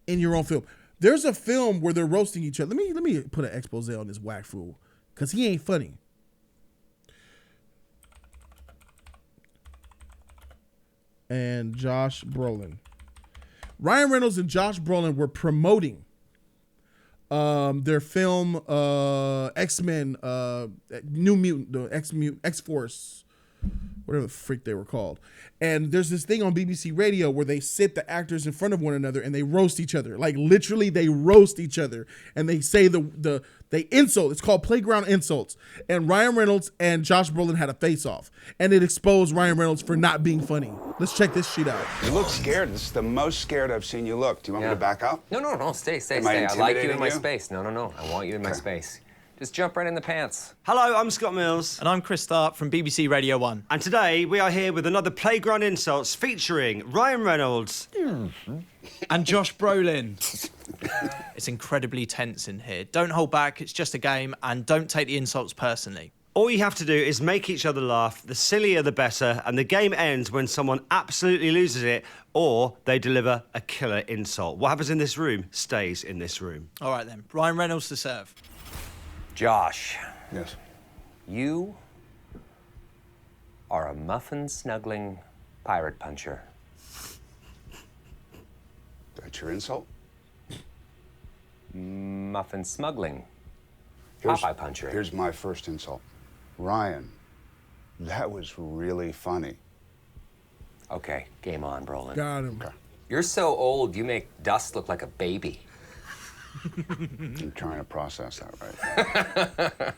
Speaker 1: in your own film. There's a film where they're roasting each other. Let me put an expose on this whack fool, because he ain't funny. And Josh Brolin. Ryan Reynolds and Josh Brolin were promoting their film X-Men, New Mutant, the X-Force, whatever the freak they were called. And there's this thing on BBC Radio where they sit the actors in front of one another and they roast each other. Like literally they roast each other and they say they insult. It's called Playground Insults. And Ryan Reynolds and Josh Brolin had a face-off. And it exposed Ryan Reynolds for not being funny. Let's check this shit out.
Speaker 9: You look scared. This is the most scared I've seen you look. Do you want me to back up?
Speaker 10: No. Stay. I like you in my space. No. I want you in my space. Just jump right in the pants.
Speaker 11: Hello, I'm Scott Mills.
Speaker 12: And I'm Chris Stark from BBC Radio 1.
Speaker 11: And today we are here with another Playground Insults featuring Ryan Reynolds.
Speaker 12: And Josh Brolin. It's incredibly tense in here. Don't hold back, it's just a game, and don't take the insults personally.
Speaker 11: All you have to do is make each other laugh, the sillier the better, and the game ends when someone absolutely loses it or they deliver a killer insult. What happens in this room stays in this room.
Speaker 12: All right then, Ryan Reynolds to serve.
Speaker 10: Josh.
Speaker 9: Yes.
Speaker 10: You are a muffin-snuggling pirate puncher.
Speaker 9: That's your insult?
Speaker 10: Muffin-smuggling. Popeye puncher.
Speaker 9: Here's my first insult. Ryan, that was really funny.
Speaker 10: Okay, game on, Brolin.
Speaker 1: Got him.
Speaker 9: Okay.
Speaker 10: You're so old, you make Dust look like a baby.
Speaker 9: I'm trying to process that right.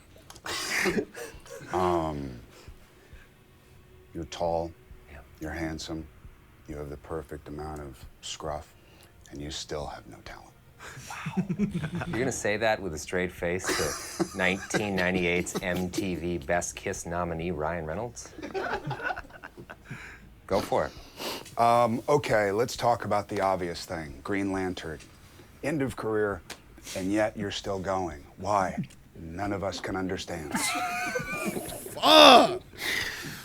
Speaker 9: You're tall, you're handsome, you have the perfect amount of scruff, and you still have no talent.
Speaker 10: Wow. You're gonna say that with a straight face to 1998's MTV Best Kiss nominee Ryan Reynolds? Go for it.
Speaker 9: Okay, let's talk about the obvious thing. Green Lantern. End of career, and yet you're still going. Why? None of us can understand.
Speaker 1: Fuck!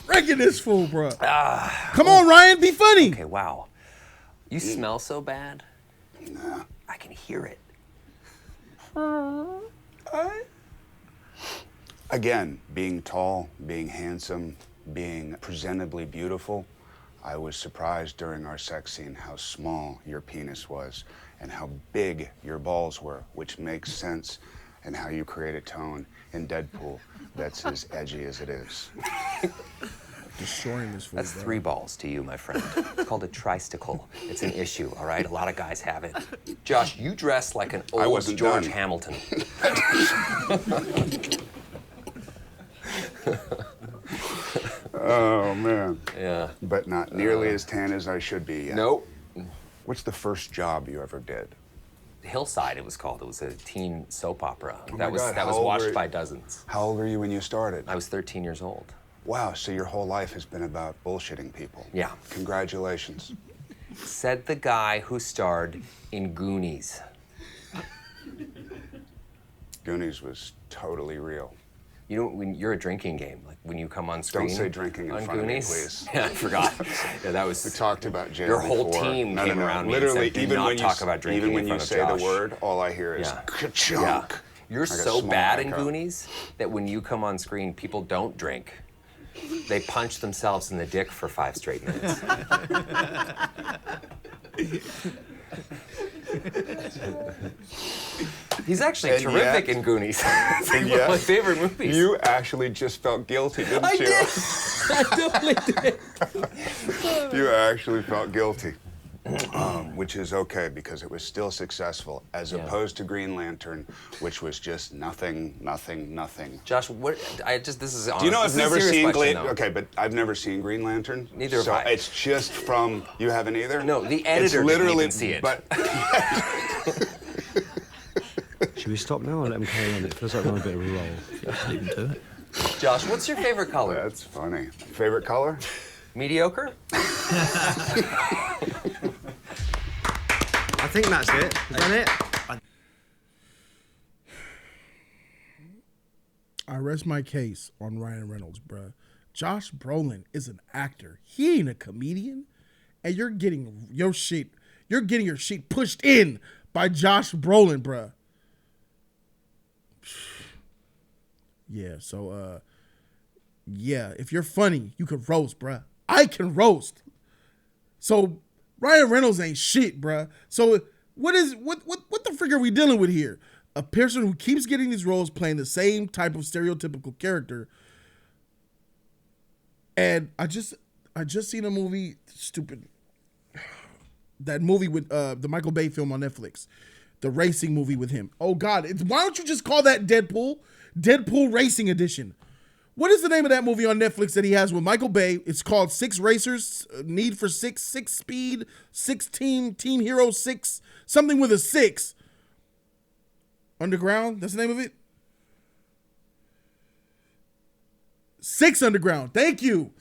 Speaker 1: Wrecking this fool, bro. Come on, Ryan, be funny.
Speaker 10: Okay, wow. You smell so bad.
Speaker 9: Nah.
Speaker 10: I can hear it.
Speaker 9: Again, being tall, being handsome, being presentably beautiful, I was surprised during our sex scene how small your penis was and how big your balls were, which makes sense, and how you create a tone in Deadpool that's as edgy as it is.
Speaker 1: Destroying this fool.
Speaker 10: That's 3 balls to you, my friend. It's called a tristicle. It's an issue, all right? A lot of guys have it. Josh, you dress like an old George Hamilton.
Speaker 9: Oh, man.
Speaker 10: Yeah.
Speaker 9: But not nearly as tan as I should be yet.
Speaker 10: Nope.
Speaker 9: What's the first job you ever did?
Speaker 10: Hillside, it was called. It was a teen soap opera.
Speaker 9: Oh
Speaker 10: that was watched by dozens.
Speaker 9: How old were you when you started?
Speaker 10: I was 13 years old.
Speaker 9: Wow, so your whole life has been about bullshitting people.
Speaker 10: Yeah.
Speaker 9: Congratulations.
Speaker 10: Said the guy who starred in Goonies.
Speaker 9: Goonies was totally real.
Speaker 10: You know, when you're a drinking game, like when you come on screen.
Speaker 9: Don't say drinking in
Speaker 10: on
Speaker 9: front
Speaker 10: Goonies.
Speaker 9: of me, please.
Speaker 10: Yeah, I forgot. Yeah, that was.
Speaker 9: We talked about jail
Speaker 10: Your whole
Speaker 9: before.
Speaker 10: team came around me
Speaker 9: Literally,
Speaker 10: and said,
Speaker 9: even
Speaker 10: "Do
Speaker 9: when
Speaker 10: not talk about drinking
Speaker 9: even when
Speaker 10: in
Speaker 9: you
Speaker 10: front
Speaker 9: say
Speaker 10: of Josh."
Speaker 9: the word, all I hear is ka-chunk.
Speaker 10: Yeah. You're
Speaker 9: Like a
Speaker 10: so
Speaker 9: small
Speaker 10: bad in
Speaker 9: echo.
Speaker 10: Goonies that when you come on screen, people don't drink. They punch themselves in the dick for 5 straight minutes. He's actually
Speaker 9: And
Speaker 10: terrific
Speaker 9: yet-
Speaker 10: in Goonies. It's like
Speaker 9: And
Speaker 10: one of my
Speaker 9: yet,
Speaker 10: favorite movies.
Speaker 9: You actually just felt guilty, didn't
Speaker 10: I
Speaker 9: you?
Speaker 10: did. I totally did.
Speaker 9: You actually felt guilty. Which is okay because it was still successful, as opposed to Green Lantern, which was just nothing.
Speaker 10: Josh, what? This is honest.
Speaker 9: Do you know
Speaker 10: This
Speaker 9: I've
Speaker 10: is a
Speaker 9: never
Speaker 10: serious
Speaker 9: seen
Speaker 10: question, though.
Speaker 9: Okay, but I've never seen Green Lantern.
Speaker 10: Neither have
Speaker 9: so
Speaker 10: I.
Speaker 9: It's just from you haven't either.
Speaker 10: No, the editor didn't even see it.
Speaker 9: But
Speaker 11: Should we stop now or let him carry on? It feels like we're on a bit of a roll.
Speaker 12: Let's leave him to it.
Speaker 10: Josh, what's your favorite color?
Speaker 9: That's funny. Favorite color?
Speaker 10: Mediocre?
Speaker 11: think that's it. Is that it?
Speaker 1: I rest my case on Ryan Reynolds, bruh. Josh Brolin is an actor. He ain't a comedian. And you're getting your shit pushed in by Josh Brolin, bruh. Yeah, so yeah, if you're funny, you can roast, bruh. I can roast. So Ryan Reynolds ain't shit, bruh. So what the frig are we dealing with here? A person who keeps getting these roles playing the same type of stereotypical character. And I just seen a movie, stupid. That movie with the Michael Bay film on Netflix. The racing movie with him. Oh God, why don't you just call that Deadpool? Deadpool Racing Edition. What is the name of that movie on Netflix that he has with Michael Bay? It's called Six Racers, Need for Six Speed, 6 Team Hero 6, something with a 6. Underground, that's the name of it? 6 Underground, thank you.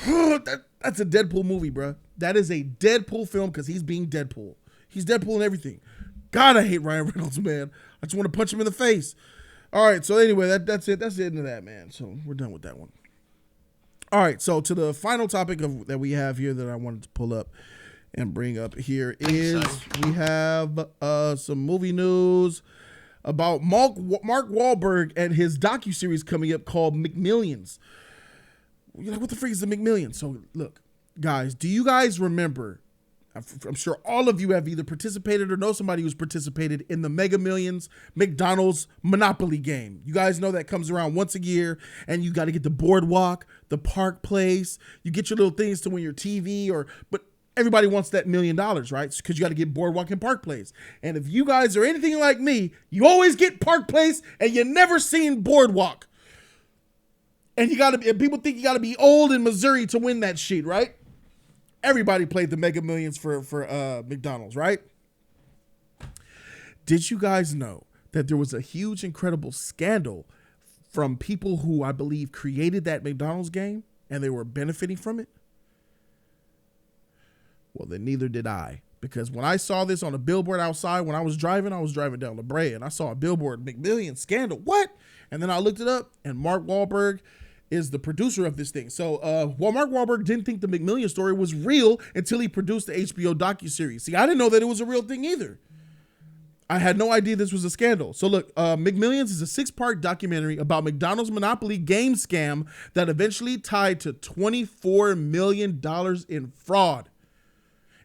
Speaker 1: That's a Deadpool movie, bro. That is a Deadpool film because he's being Deadpool. He's Deadpool and everything. God, I hate Ryan Reynolds, man. I just want to punch him in the face. All right, so anyway, that's it. That's the end of that, man. So we're done with that one. All right, so to the final topic that we have here that I wanted to pull up and bring up here is we have some movie news about Mark Wahlberg and his docu-series coming up called McMillions. You're like, what the freak is the McMillions? So look, guys, do you guys remember? I'm sure all of you have either participated or know somebody who's participated in the Mega Millions McDonald's Monopoly game. You guys know that comes around once a year, and you got to get the boardwalk, the park place. You get your little things to win your TV, but everybody wants that $1 million, right? Because you got to get boardwalk and park place. And if you guys are anything like me, you always get park place, and you never seen boardwalk. And people think you got to be old in Missouri to win that shit, right? Everybody played the Mega Millions for McDonald's, right? Did you guys know that there was a huge, incredible scandal from people who I believe created that McDonald's game and they were benefiting from it? Well, then neither did I. Because when I saw this on a billboard outside, when I was driving down La Brea and I saw a billboard, McMillions scandal, what? And then I looked it up and Mark Wahlberg is the producer of this thing. So Mark Wahlberg didn't think the McMillions story was real until he produced the HBO docuseries. See, I didn't know that it was a real thing either. I had no idea this was a scandal. So look, McMillions is a 6-part documentary about McDonald's Monopoly game scam that eventually tied to $24 million in fraud.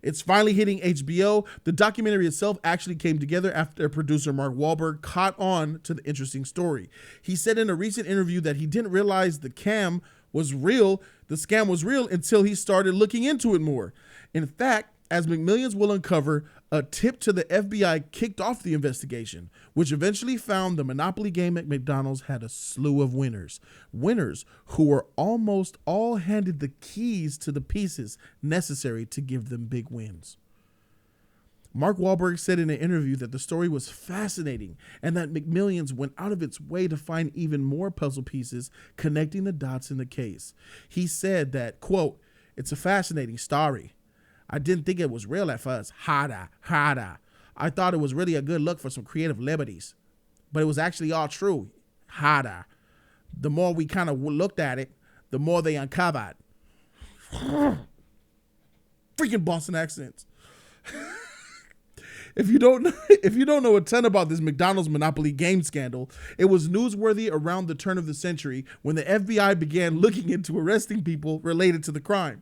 Speaker 1: It's finally hitting HBO. The documentary itself actually came together after producer Mark Wahlberg caught on to the interesting story. He said in a recent interview that he didn't realize the scam was real until he started looking into it more. In fact, as McMillions will uncover, a tip to the FBI kicked off the investigation, which eventually found the Monopoly game at McDonald's had a slew of winners who were almost all handed the keys to the pieces necessary to give them big wins. Mark Wahlberg said in an interview that the story was fascinating and that McMillions went out of its way to find even more puzzle pieces connecting the dots in the case. He said that, quote, "It's a fascinating story. I didn't think it was real at first. Harder. I thought it was really a good look for some creative liberties. But it was actually all true. Harder. The more we kind of looked at it, the more they uncovered." Freaking Boston accents. If you don't know a ton about this McDonald's Monopoly game scandal, it was newsworthy around the turn of the century when the FBI began looking into arresting people related to the crime.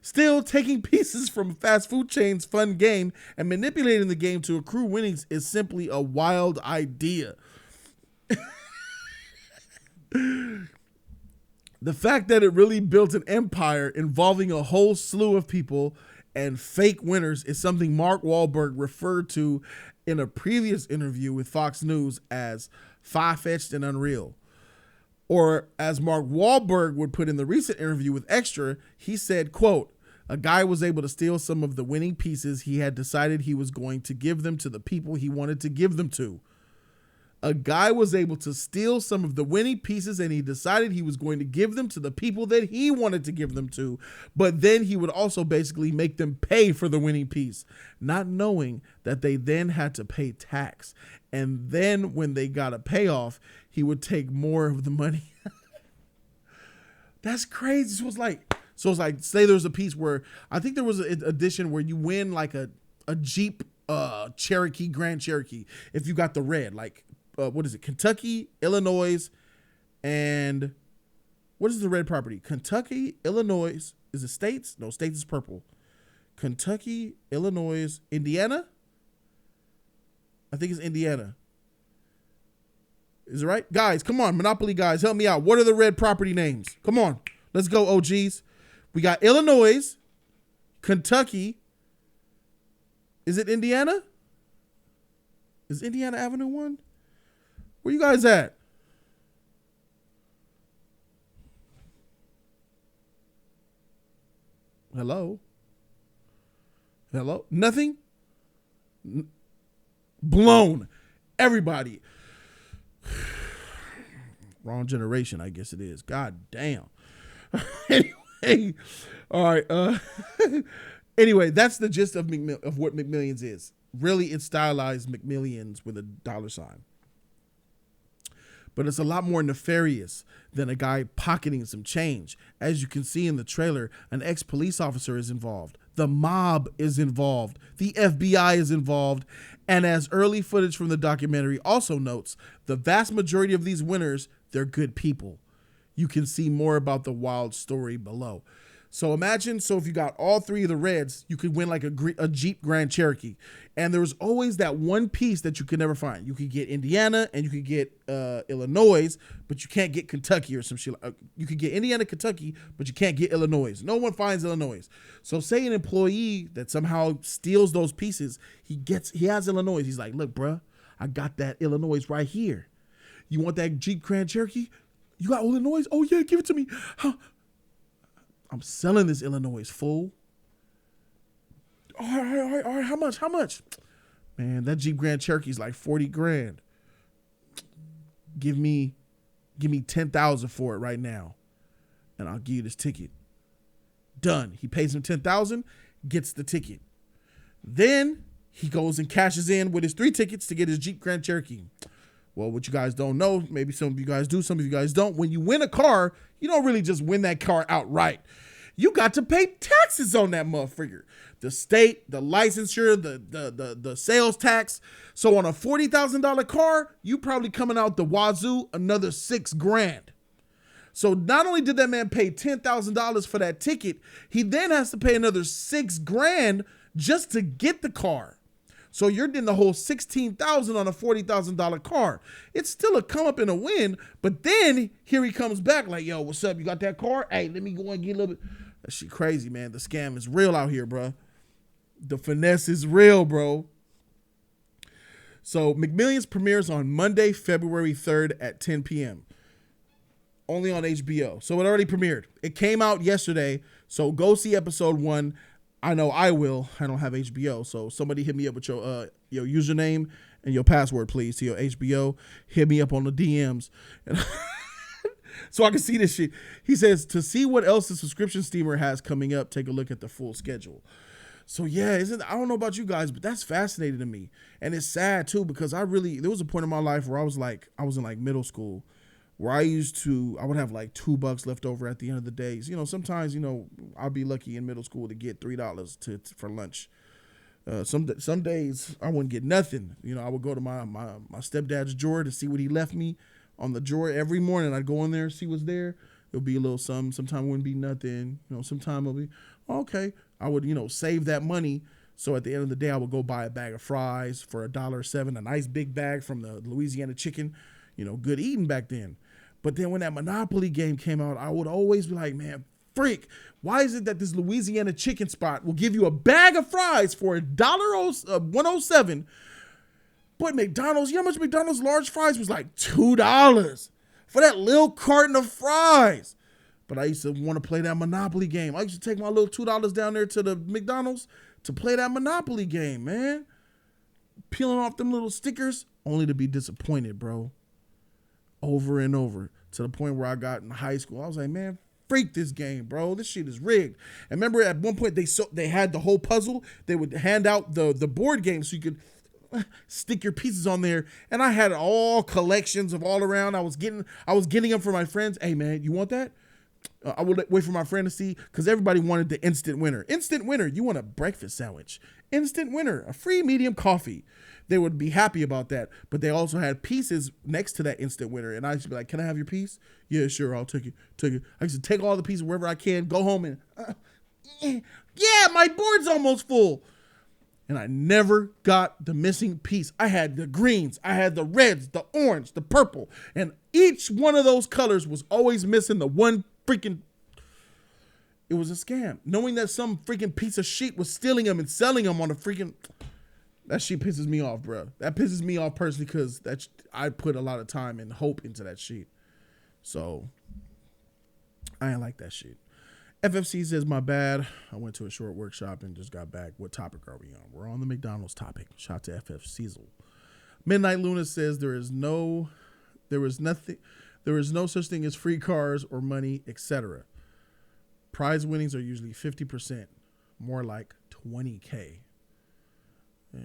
Speaker 1: Still, taking pieces from a fast food chain's fun game and manipulating the game to accrue winnings is simply a wild idea. The fact that it really built an empire involving a whole slew of people and fake winners is something Mark Wahlberg referred to in a previous interview with Fox News as far-fetched and unreal. Or as Mark Wahlberg would put in the recent interview with Extra, he said, quote, "A guy was able to steal some of the winning pieces. He had decided he was going to give them to the people he wanted to give them to." A guy was able to steal some of the winning pieces, and he decided he was going to give them to the people that he wanted to give them to. But then he would also basically make them pay for the winning piece, not knowing that they then had to pay tax. And then when they got a payoff, he would take more of the money. That's crazy. So it's like, say there's a piece where I think there was an edition where you win like a Jeep Cherokee, Grand Cherokee, if you got the red, like what is it, Kentucky, Illinois, and what is the red property? Kentucky, Illinois, is it states? No, states is purple. Kentucky, Illinois, Indiana? I think it's Indiana. Is it right? Guys, come on, Monopoly guys, help me out. What are the red property names? Come on, let's go, OGs. We got Illinois, Kentucky. Is it Indiana? Is Indiana Avenue 1? Where you guys at? Hello? Hello? Nothing? Blown. Everybody. Wrong generation, I guess it is. God damn. Anyway, all right. Anyway, that's the gist of what McMillions is. Really, it's stylized McMillions with a $. But it's a lot more nefarious than a guy pocketing some change. As you can see in the trailer, an ex-police officer is involved. The mob is involved. The FBI is involved. And as early footage from the documentary also notes, the vast majority of these winners, they're good people. You can see more about the wild story below. So imagine, if you got all three of the reds, you could win like a Jeep Grand Cherokee. And there was always that one piece that you could never find. You could get Indiana and you could get Illinois, but you can't get Kentucky or some shit. You could get Indiana, Kentucky, but you can't get Illinois. No one finds Illinois. So say an employee that somehow steals those pieces, he has Illinois. He's like, look, bruh, I got that Illinois right here. You want that Jeep Grand Cherokee? You got Illinois? Oh yeah, give it to me. Huh? I'm selling this Illinois, fool. All right. How much? Man, that Jeep Grand Cherokee's like 40 grand. Give me 10,000 for it right now, and I'll give you this ticket. Done. He pays him 10,000, gets the ticket. Then he goes and cashes in with his 3 tickets to get his Jeep Grand Cherokee. Well, what you guys don't know, maybe some of you guys do, some of you guys don't. When you win a car, you don't really just win that car outright. You got to pay taxes on that motherfucker. The state, the licensure, the sales tax. So on a $40,000 car, you probably coming out the wazoo another $6 grand. So not only did that man pay $10,000 for that ticket, he then has to pay another $6 grand just to get the car. So you're getting the whole $16,000 on a $40,000 car. It's still a come up and a win, but then here he comes back like, yo, what's up? You got that car? Hey, let me go and get a little bit. That shit crazy, man. The scam is real out here, bro. The finesse is real, bro. So McMillions premieres on Monday, February 3rd at 10 p.m. Only on HBO. So it already premiered. It came out yesterday. So go see episode 1. I know I will. I don't have HBO, so somebody hit me up with your username and your password, please, to your HBO. Hit me up on the DMs, so I can see this shit. He says, to see what else the subscription steamer has coming up, take a look at the full schedule. So yeah, I don't know about you guys, but that's fascinating to me, and it's sad too because there was a point in my life where I was in like middle school, where I would have like $2 left over at the end of the day. Sometimes, I'd be lucky in middle school to get $3 for lunch. Some days I wouldn't get nothing. I would go to my stepdad's drawer to see what he left me on the drawer every morning. I'd go in there, see what's there. It'll be a little something. Sometimes it wouldn't be nothing. Sometimes it'll be, okay. I would, save that money. So at the end of the day, I would go buy a bag of fries for $1.07, a nice big bag from the Louisiana Chicken. Good eating back then. But then when that Monopoly game came out, I would always be like, man, freak, why is it that this Louisiana Chicken spot will give you a bag of fries for $1.07, but McDonald's, you know how much McDonald's large fries was? Like $2 for that little carton of fries. But I used to want to play that Monopoly game. I used to take my little $2 down there to the McDonald's to play that Monopoly game, man. Peeling off them little stickers. only to be disappointed, bro. Over and over, to the point where I got in high school. I was like, man, freak this game, bro. This shit is rigged. And remember, at one point they had the whole puzzle. They would hand out the board game so you could stick your pieces on there. And I had all collections of all around. I was getting them for my friends. Hey, man, you want that? I would wait for my friend to see, because everybody wanted the instant winner. Instant winner. You want a breakfast sandwich? Instant winner. A free medium coffee. They would be happy about that. But they also had pieces next to that instant winner. And I used to be like, can I have your piece? Yeah, sure. I'll take it. I used to take all the pieces wherever I can, go home and, yeah, my board's almost full. And I never got the missing piece. I had the greens, I had the reds, the orange, the purple. And each one of those colors was always missing the one freaking. It was a scam. Knowing that some freaking piece of shit was stealing them and selling them on a freaking. That shit pisses me off, bro. That pisses me off personally, because I put a lot of time and hope into that shit. So I ain't like that shit. FFC says, my bad. I went to a short workshop and just got back. What topic are we on? We're on the McDonald's topic. Shout to FF Cecil. Midnight Luna says, there is no such thing as free cars or money, etc. Prize winnings are usually 50%, more like 20K. Yeah.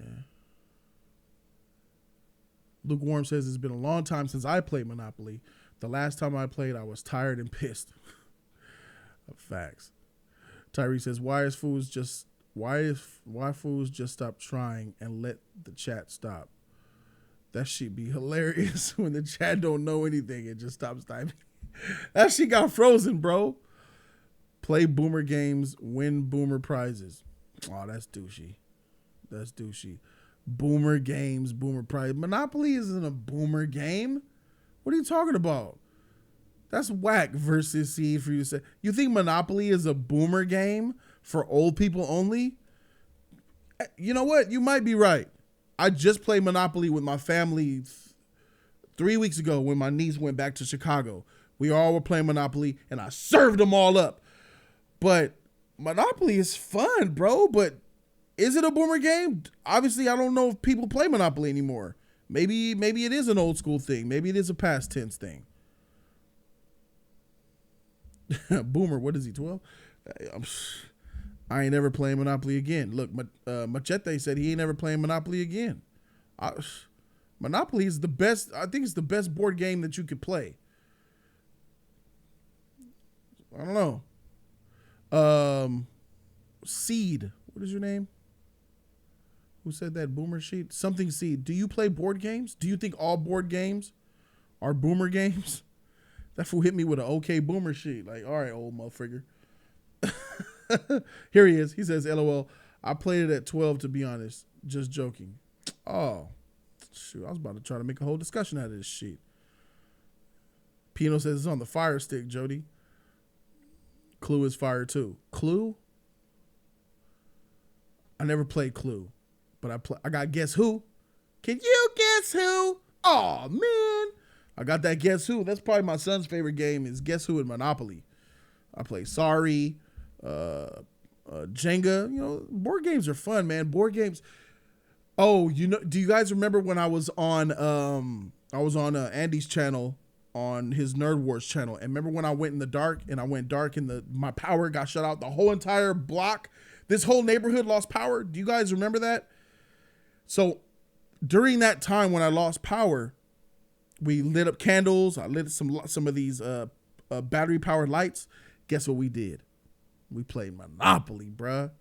Speaker 1: Lukewarm says, it's been a long time since I played Monopoly. The last time I played, I was tired and pissed. Facts. Tyree says, why fools just stop trying and let the chat stop? That shit be hilarious when the chat don't know anything and just stops typing. That shit got frozen, bro. Play boomer games, win boomer prizes. Oh, that's douchey. That's douchey. Boomer games, boomer prize. Monopoly isn't a boomer game. What are you talking about? That's whack versus C for you to say. You think Monopoly is a boomer game for old people only? You know what? You might be right. I just played Monopoly with my family 3 weeks ago when my niece went back to Chicago. We all were playing Monopoly and I served them all up. But Monopoly is fun, bro. But is it a boomer game? Obviously, I don't know if people play Monopoly anymore. Maybe it is an old school thing. Maybe it is a past tense thing. Boomer, what is he, 12? I ain't never playing Monopoly again. Look, Machete said he ain't never playing Monopoly again. Monopoly is the best. I think it's the best board game that you could play. I don't know. Seed. What is your name? Who said that? Boomer sheet? Something Seed. Do you play board games? Do you think all board games are boomer games? That fool hit me with an okay boomer sheet. Like, all right, old motherfucker. Here he is. He says, LOL, I played it at 12, to be honest. Just joking. Oh, shoot. I was about to try to make a whole discussion out of this shit. Pino says it's on the Fire Stick, Jody. Clue is fire too. Clue? I never played Clue, but I got Guess Who. Can you guess who? Oh, man. I got that Guess Who. That's probably my son's favorite game is Guess Who and Monopoly. I play Sorry, Jenga. You know, board games are fun, man. Board games. Oh, you know, do you guys remember when I was on Andy's channel, on his Nerd Wars channel? And remember when I went in the dark and I went dark and my power got shut out? The whole entire block, this whole neighborhood lost power. Do you guys remember that? So during that time when I lost power, we lit up candles. I lit some of these battery powered lights. Guess what we did? We played Monopoly, bruh.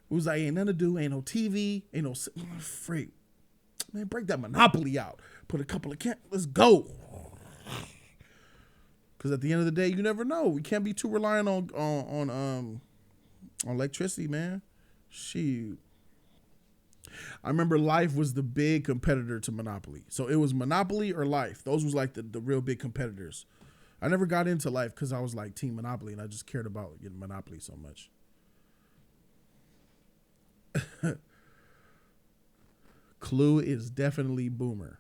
Speaker 1: It was like, ain't nothing to do, ain't no TV, ain't no freak. Man, break that Monopoly out. Put a couple of let's go. Because at the end of the day, you never know. We can't be too reliant on electricity, man. Shoot. I remember Life was the big competitor to Monopoly. So it was Monopoly or Life. Those was like the real big competitors. I never got into Life because I was like Team Monopoly and I just cared about getting Monopoly so much. Clue is definitely boomer.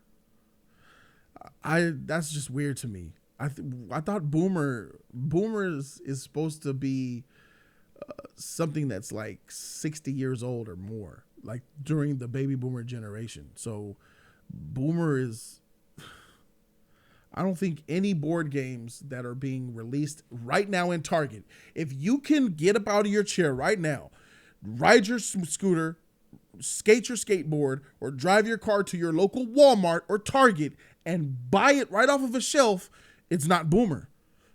Speaker 1: That's just weird to me. I thought boomers is supposed to be something that's like 60 years old or more, like during the baby boomer generation. So Boomer is... I don't think any board games that are being released right now in Target, if you can get up out of your chair right now, ride your scooter, skate your skateboard, or drive your car to your local Walmart or Target and buy it right off of a shelf, it's not Boomer.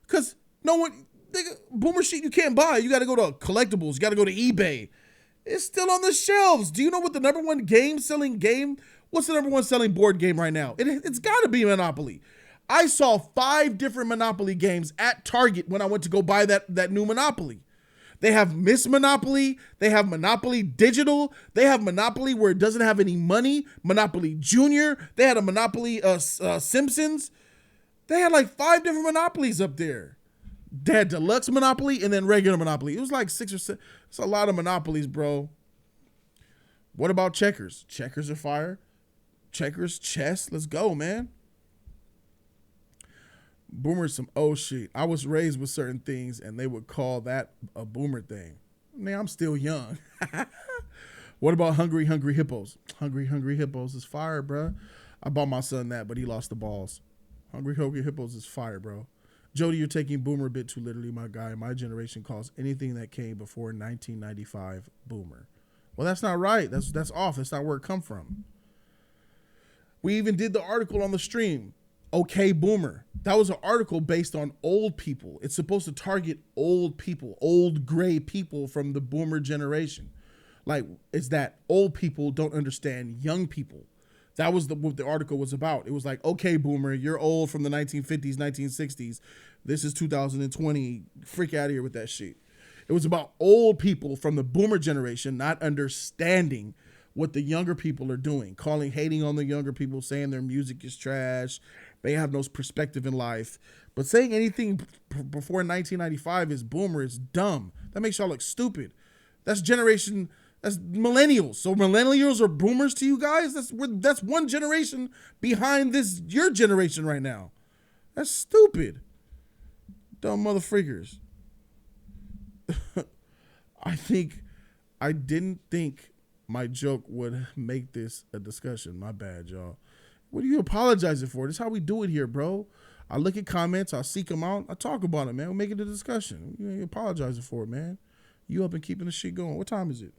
Speaker 1: Because no one, Boomer shit you can't buy. You got to go to collectibles. You got to go to eBay. It's still on the shelves. Do you know what the number one selling game? What's the number one selling board game right now? It's got to be Monopoly. I saw 5 different Monopoly games at Target when I went to go buy that new Monopoly. They have Miss Monopoly. They have Monopoly Digital. They have Monopoly where it doesn't have any money. Monopoly Junior. They had a Monopoly Simpsons. They had like 5 different Monopolies up there. They had Deluxe Monopoly and then regular Monopoly. It was like 6 or 7. It's a lot of Monopolies, bro. What about checkers? Checkers are fire. Checkers, chess. Let's go, man. Boomer is some old shit. I was raised with certain things and they would call that a boomer thing. Man, I'm still young. What about Hungry Hungry Hippos? Hungry Hungry Hippos is fire, bro. I bought my son that, but he lost the balls. Hungry Hungry Hippos is fire, bro. Jody, you're taking boomer a bit too literally, my guy. My generation calls anything that came before 1995 boomer. Well, that's not right. That's off. That's not where it come from. We even did the article on the stream. Okay, boomer. That was an article based on old people. It's supposed to target old people, old gray people from the boomer generation. Like, it's that old people don't understand young people. That was what the article was about. It was like, okay, boomer, you're old from the 1950s, 1960s. This is 2020. Freak out of here with that shit. It was about old people from the boomer generation not understanding what the younger people are doing, hating on the younger people, saying their music is trash. They have no perspective in life. But saying anything before 1995 is boomer is dumb. That makes y'all look stupid. That's millennials. So millennials are boomers to you guys? That's one generation behind your generation right now. That's stupid. Dumb motherfreakers. I didn't think my joke would make this a discussion. My bad, y'all. What are you apologizing for? This is how we do it here, bro. I look at comments, I seek them out, I talk about it, man. We'll make it a discussion. You ain't apologizing for it, man. You up and keeping the shit going. What time is it?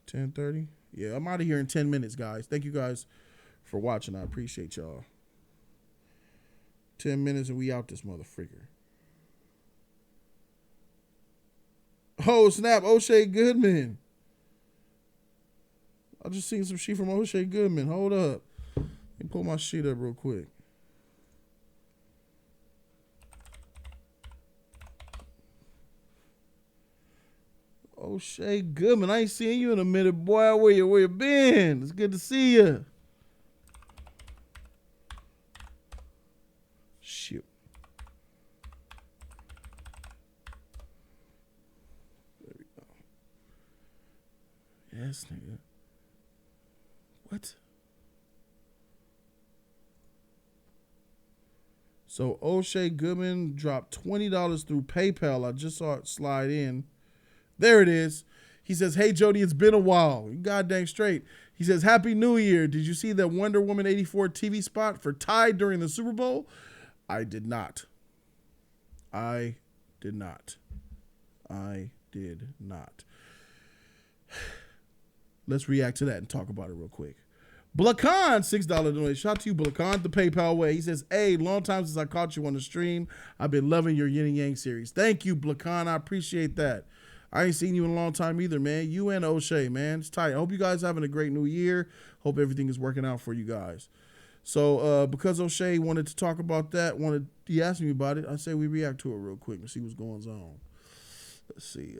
Speaker 1: 10:30? Yeah, I'm out of here in 10 minutes, guys. Thank you guys for watching. I appreciate y'all. 10 minutes and we out this motherfreaker. Oh, snap. O'Shea Goodman. I just seen some shit from O'Shea Goodman. Hold up. Let me pull my sheet up real quick. O'Shea Goodman. I ain't seen you in a minute, boy. Where you been? It's good to see you. Shoot. There we go. Yes, nigga. What? So O'Shea Goodman dropped $20 through PayPal. I just saw it slide in. There it is. He says, hey, Jody, it's been a while. You goddamn straight. He says, Happy New Year. Did you see that Wonder Woman 84 TV spot for Tide during the Super Bowl? I did not. I did not. Let's react to that and talk about it real quick. Blakan, $6 donation. Shout out to you, Blakan, the PayPal way. He says, hey, long time since I caught you on the stream. I've been loving your Yin and Yang series. Thank you, Blakan. I appreciate that. I ain't seen you in a long time either, man. You and O'Shea, man. It's tight. I hope you guys having a great new year. Hope everything is working out for you guys. So because O'Shea wanted to talk about that, he asked me about it, I say we react to it real quick and see what's going on. Let's see.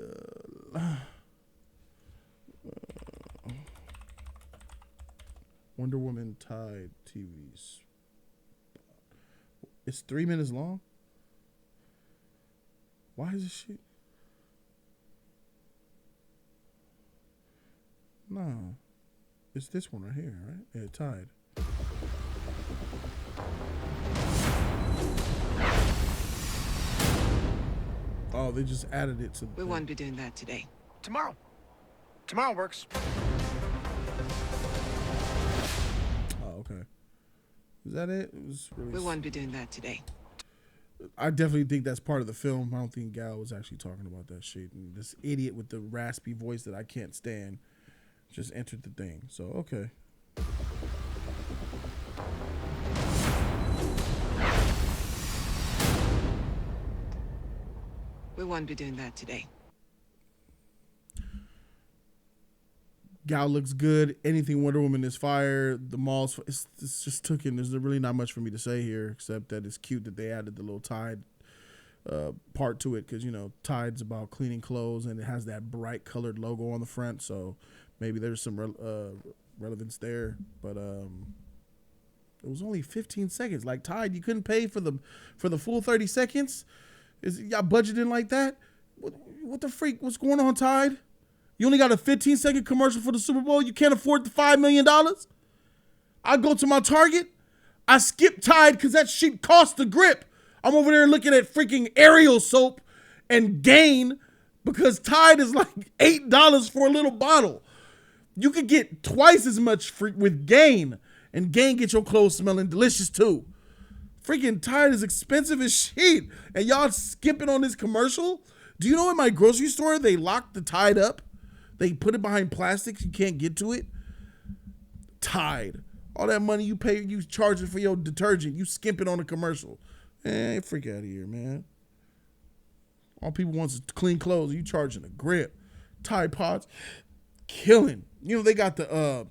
Speaker 1: Wonder Woman Tide TVs. It's 3 minutes long? Why is this shit? No. It's this one right here, right? Yeah, Tide. Oh, they just added it to the
Speaker 13: We
Speaker 1: thing.
Speaker 13: won't be doing that today.
Speaker 3: Tomorrow. Tomorrow works.
Speaker 1: that it? It was
Speaker 13: We won't be doing that today.
Speaker 1: I definitely think that's part of the film. I don't think Gal was actually talking about that shit. And this idiot with the raspy voice that I can't stand just entered the thing. So, okay.
Speaker 13: We won't be doing that today.
Speaker 1: Gal looks good. Anything Wonder Woman is fire. The malls, it's just taken. There's really not much for me to say here except that it's cute that they added the little Tide part to it because, you know, Tide's about cleaning clothes and it has that bright colored logo on the front. So maybe there's some relevance there. But it was only 15 seconds. Like Tide, you couldn't pay for the full 30 seconds? Is y'all budgeting like that? What the freak? What's going on, Tide? You only got a 15-second commercial for the Super Bowl? You can't afford the $5 million? I go to my Target. I skip Tide because that shit costs the grip. I'm over there looking at freaking Ariel soap and Gain because Tide is like $8 for a little bottle. You could get twice as much with Gain, and Gain get your clothes smelling delicious too. Freaking Tide is expensive as shit, and y'all skipping on this commercial? Do you know in my grocery store they lock the Tide up? They put it behind plastic. You can't get to it. Tide. All that money you pay, you charging for your detergent. You skimping on a commercial. Man, freak out of here, man. All people want is clean clothes. You charging a grip. Tide Pods, killing. You know, they got the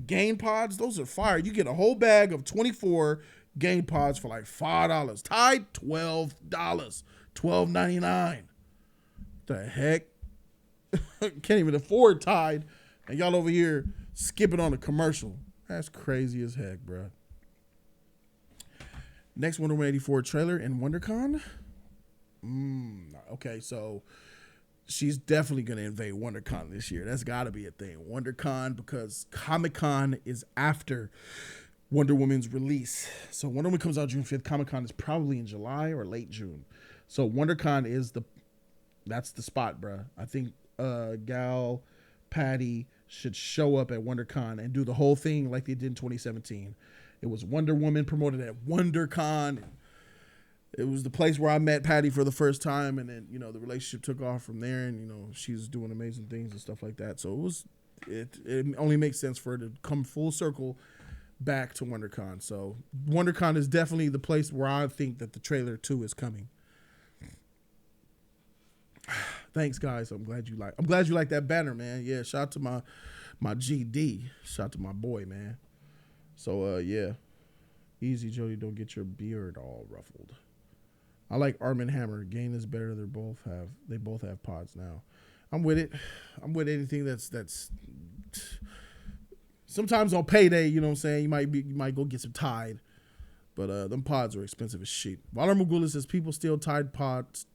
Speaker 1: Gain Pods. Those are fire. You get a whole bag of 24 Gain Pods for like $5. Tide, $12. $12.99. The heck? Can't even afford Tide, and y'all over here skipping on a commercial. That's crazy as heck, bro. Next Wonder Woman 84 trailer in WonderCon. Okay, so she's definitely gonna invade WonderCon this year. That's got to be a thing. WonderCon, because Comic-Con is after Wonder Woman's release. So Wonder Woman comes out June 5th. Comic-Con is probably in July or late June. So WonderCon is that's the spot, bro. I think Gal, Patty should show up at WonderCon and do the whole thing like they did in 2017. It was Wonder Woman promoted at WonderCon. It was the place where I met Patty for the first time, and then, you know, the relationship took off from there, and, you know, she's doing amazing things and stuff like that. So it only makes sense for her to come full circle back to WonderCon. So WonderCon is definitely the place where I think that the trailer 2 is coming. Thanks, guys. I'm glad you like that banner, man. Yeah, shout out to my GD. Shout out to my boy, man. So yeah. Easy, Jody, don't get your beard all ruffled. I like Arm & Hammer. Gain is better. They both have pods now. I'm with it. I'm with anything that's sometimes on payday, you know what I'm saying? You might go get some Tide. But them pods are expensive as shit. Waller Magula says people steal Tide products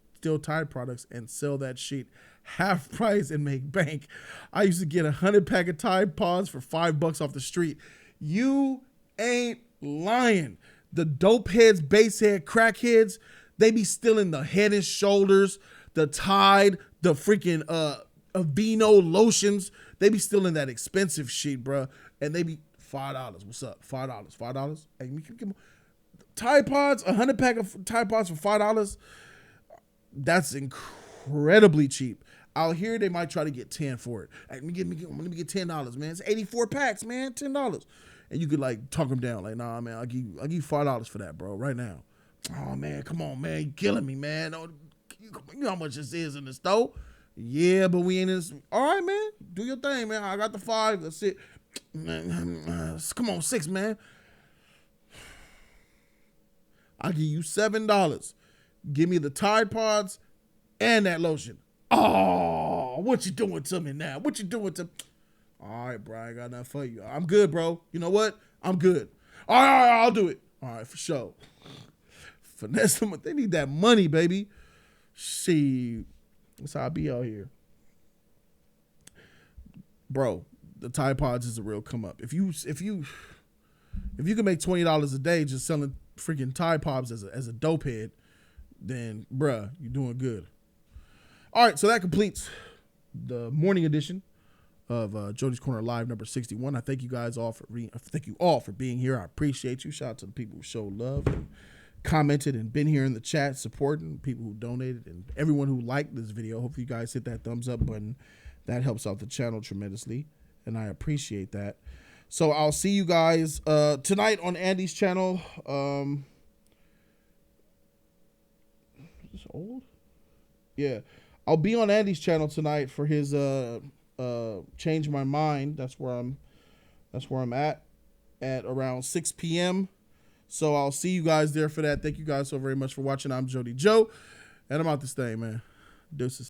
Speaker 1: and sell that shit half price and make bank. I used to get 100 pack of Tide Pods for $5 off the street. You ain't lying. The dope heads, base head, crackheads, they be stealing the Head and Shoulders, the Tide, the freaking Aveeno lotions. They be stealing that expensive shit, bro. And they be $5. What's up? $5. Hey, Tide Pods, 100 pack of Tide Pods for $5. That's incredibly cheap. Out here, they might try to get 10 for it. Hey, let me get $10, man. It's 84 packs, man. $10. And you could like talk them down. Like, nah, man, I'll give you $5 for that, bro, right now. Oh man, come on, man. You killing me, man. You know how much this is in the store? Yeah, but we ain't in this. All right, man. Do your thing, man. I got the 5. That's it. Come on, 6, man. I'll give you $7. Give me the Tide Pods and that lotion. Oh, what you doing to me now? What you doing to me? All right, bro, I got nothing for you. I'm good, bro. You know what? I'm good. All right, I'll do it. All right, for sure. Finesse them. They need that money, baby. See, that's how I be out here. Bro, the Tide Pods is a real come up. If you can make $20 a day just selling freaking Tide Pods as a dope head, then, bruh, you're doing good. All right, so that completes the morning edition of Jody's Corner Live number 61. I thank you guys all thank you all for being here. I appreciate you. Shout out to the people who showed love and commented and been here in the chat supporting, people who donated, and everyone who liked this video. Hopefully you guys hit that thumbs up button. That helps out the channel tremendously, and I appreciate that. So I'll see you guys tonight on Andy's channel. Is this old? Yeah, I'll be on Andy's channel tonight for his Change My Mind. That's where I'm at around 6 p.m. So I'll see you guys there for that. Thank you guys so very much for watching. I'm Jody Joe, and I'm out this thing, man. Deuces.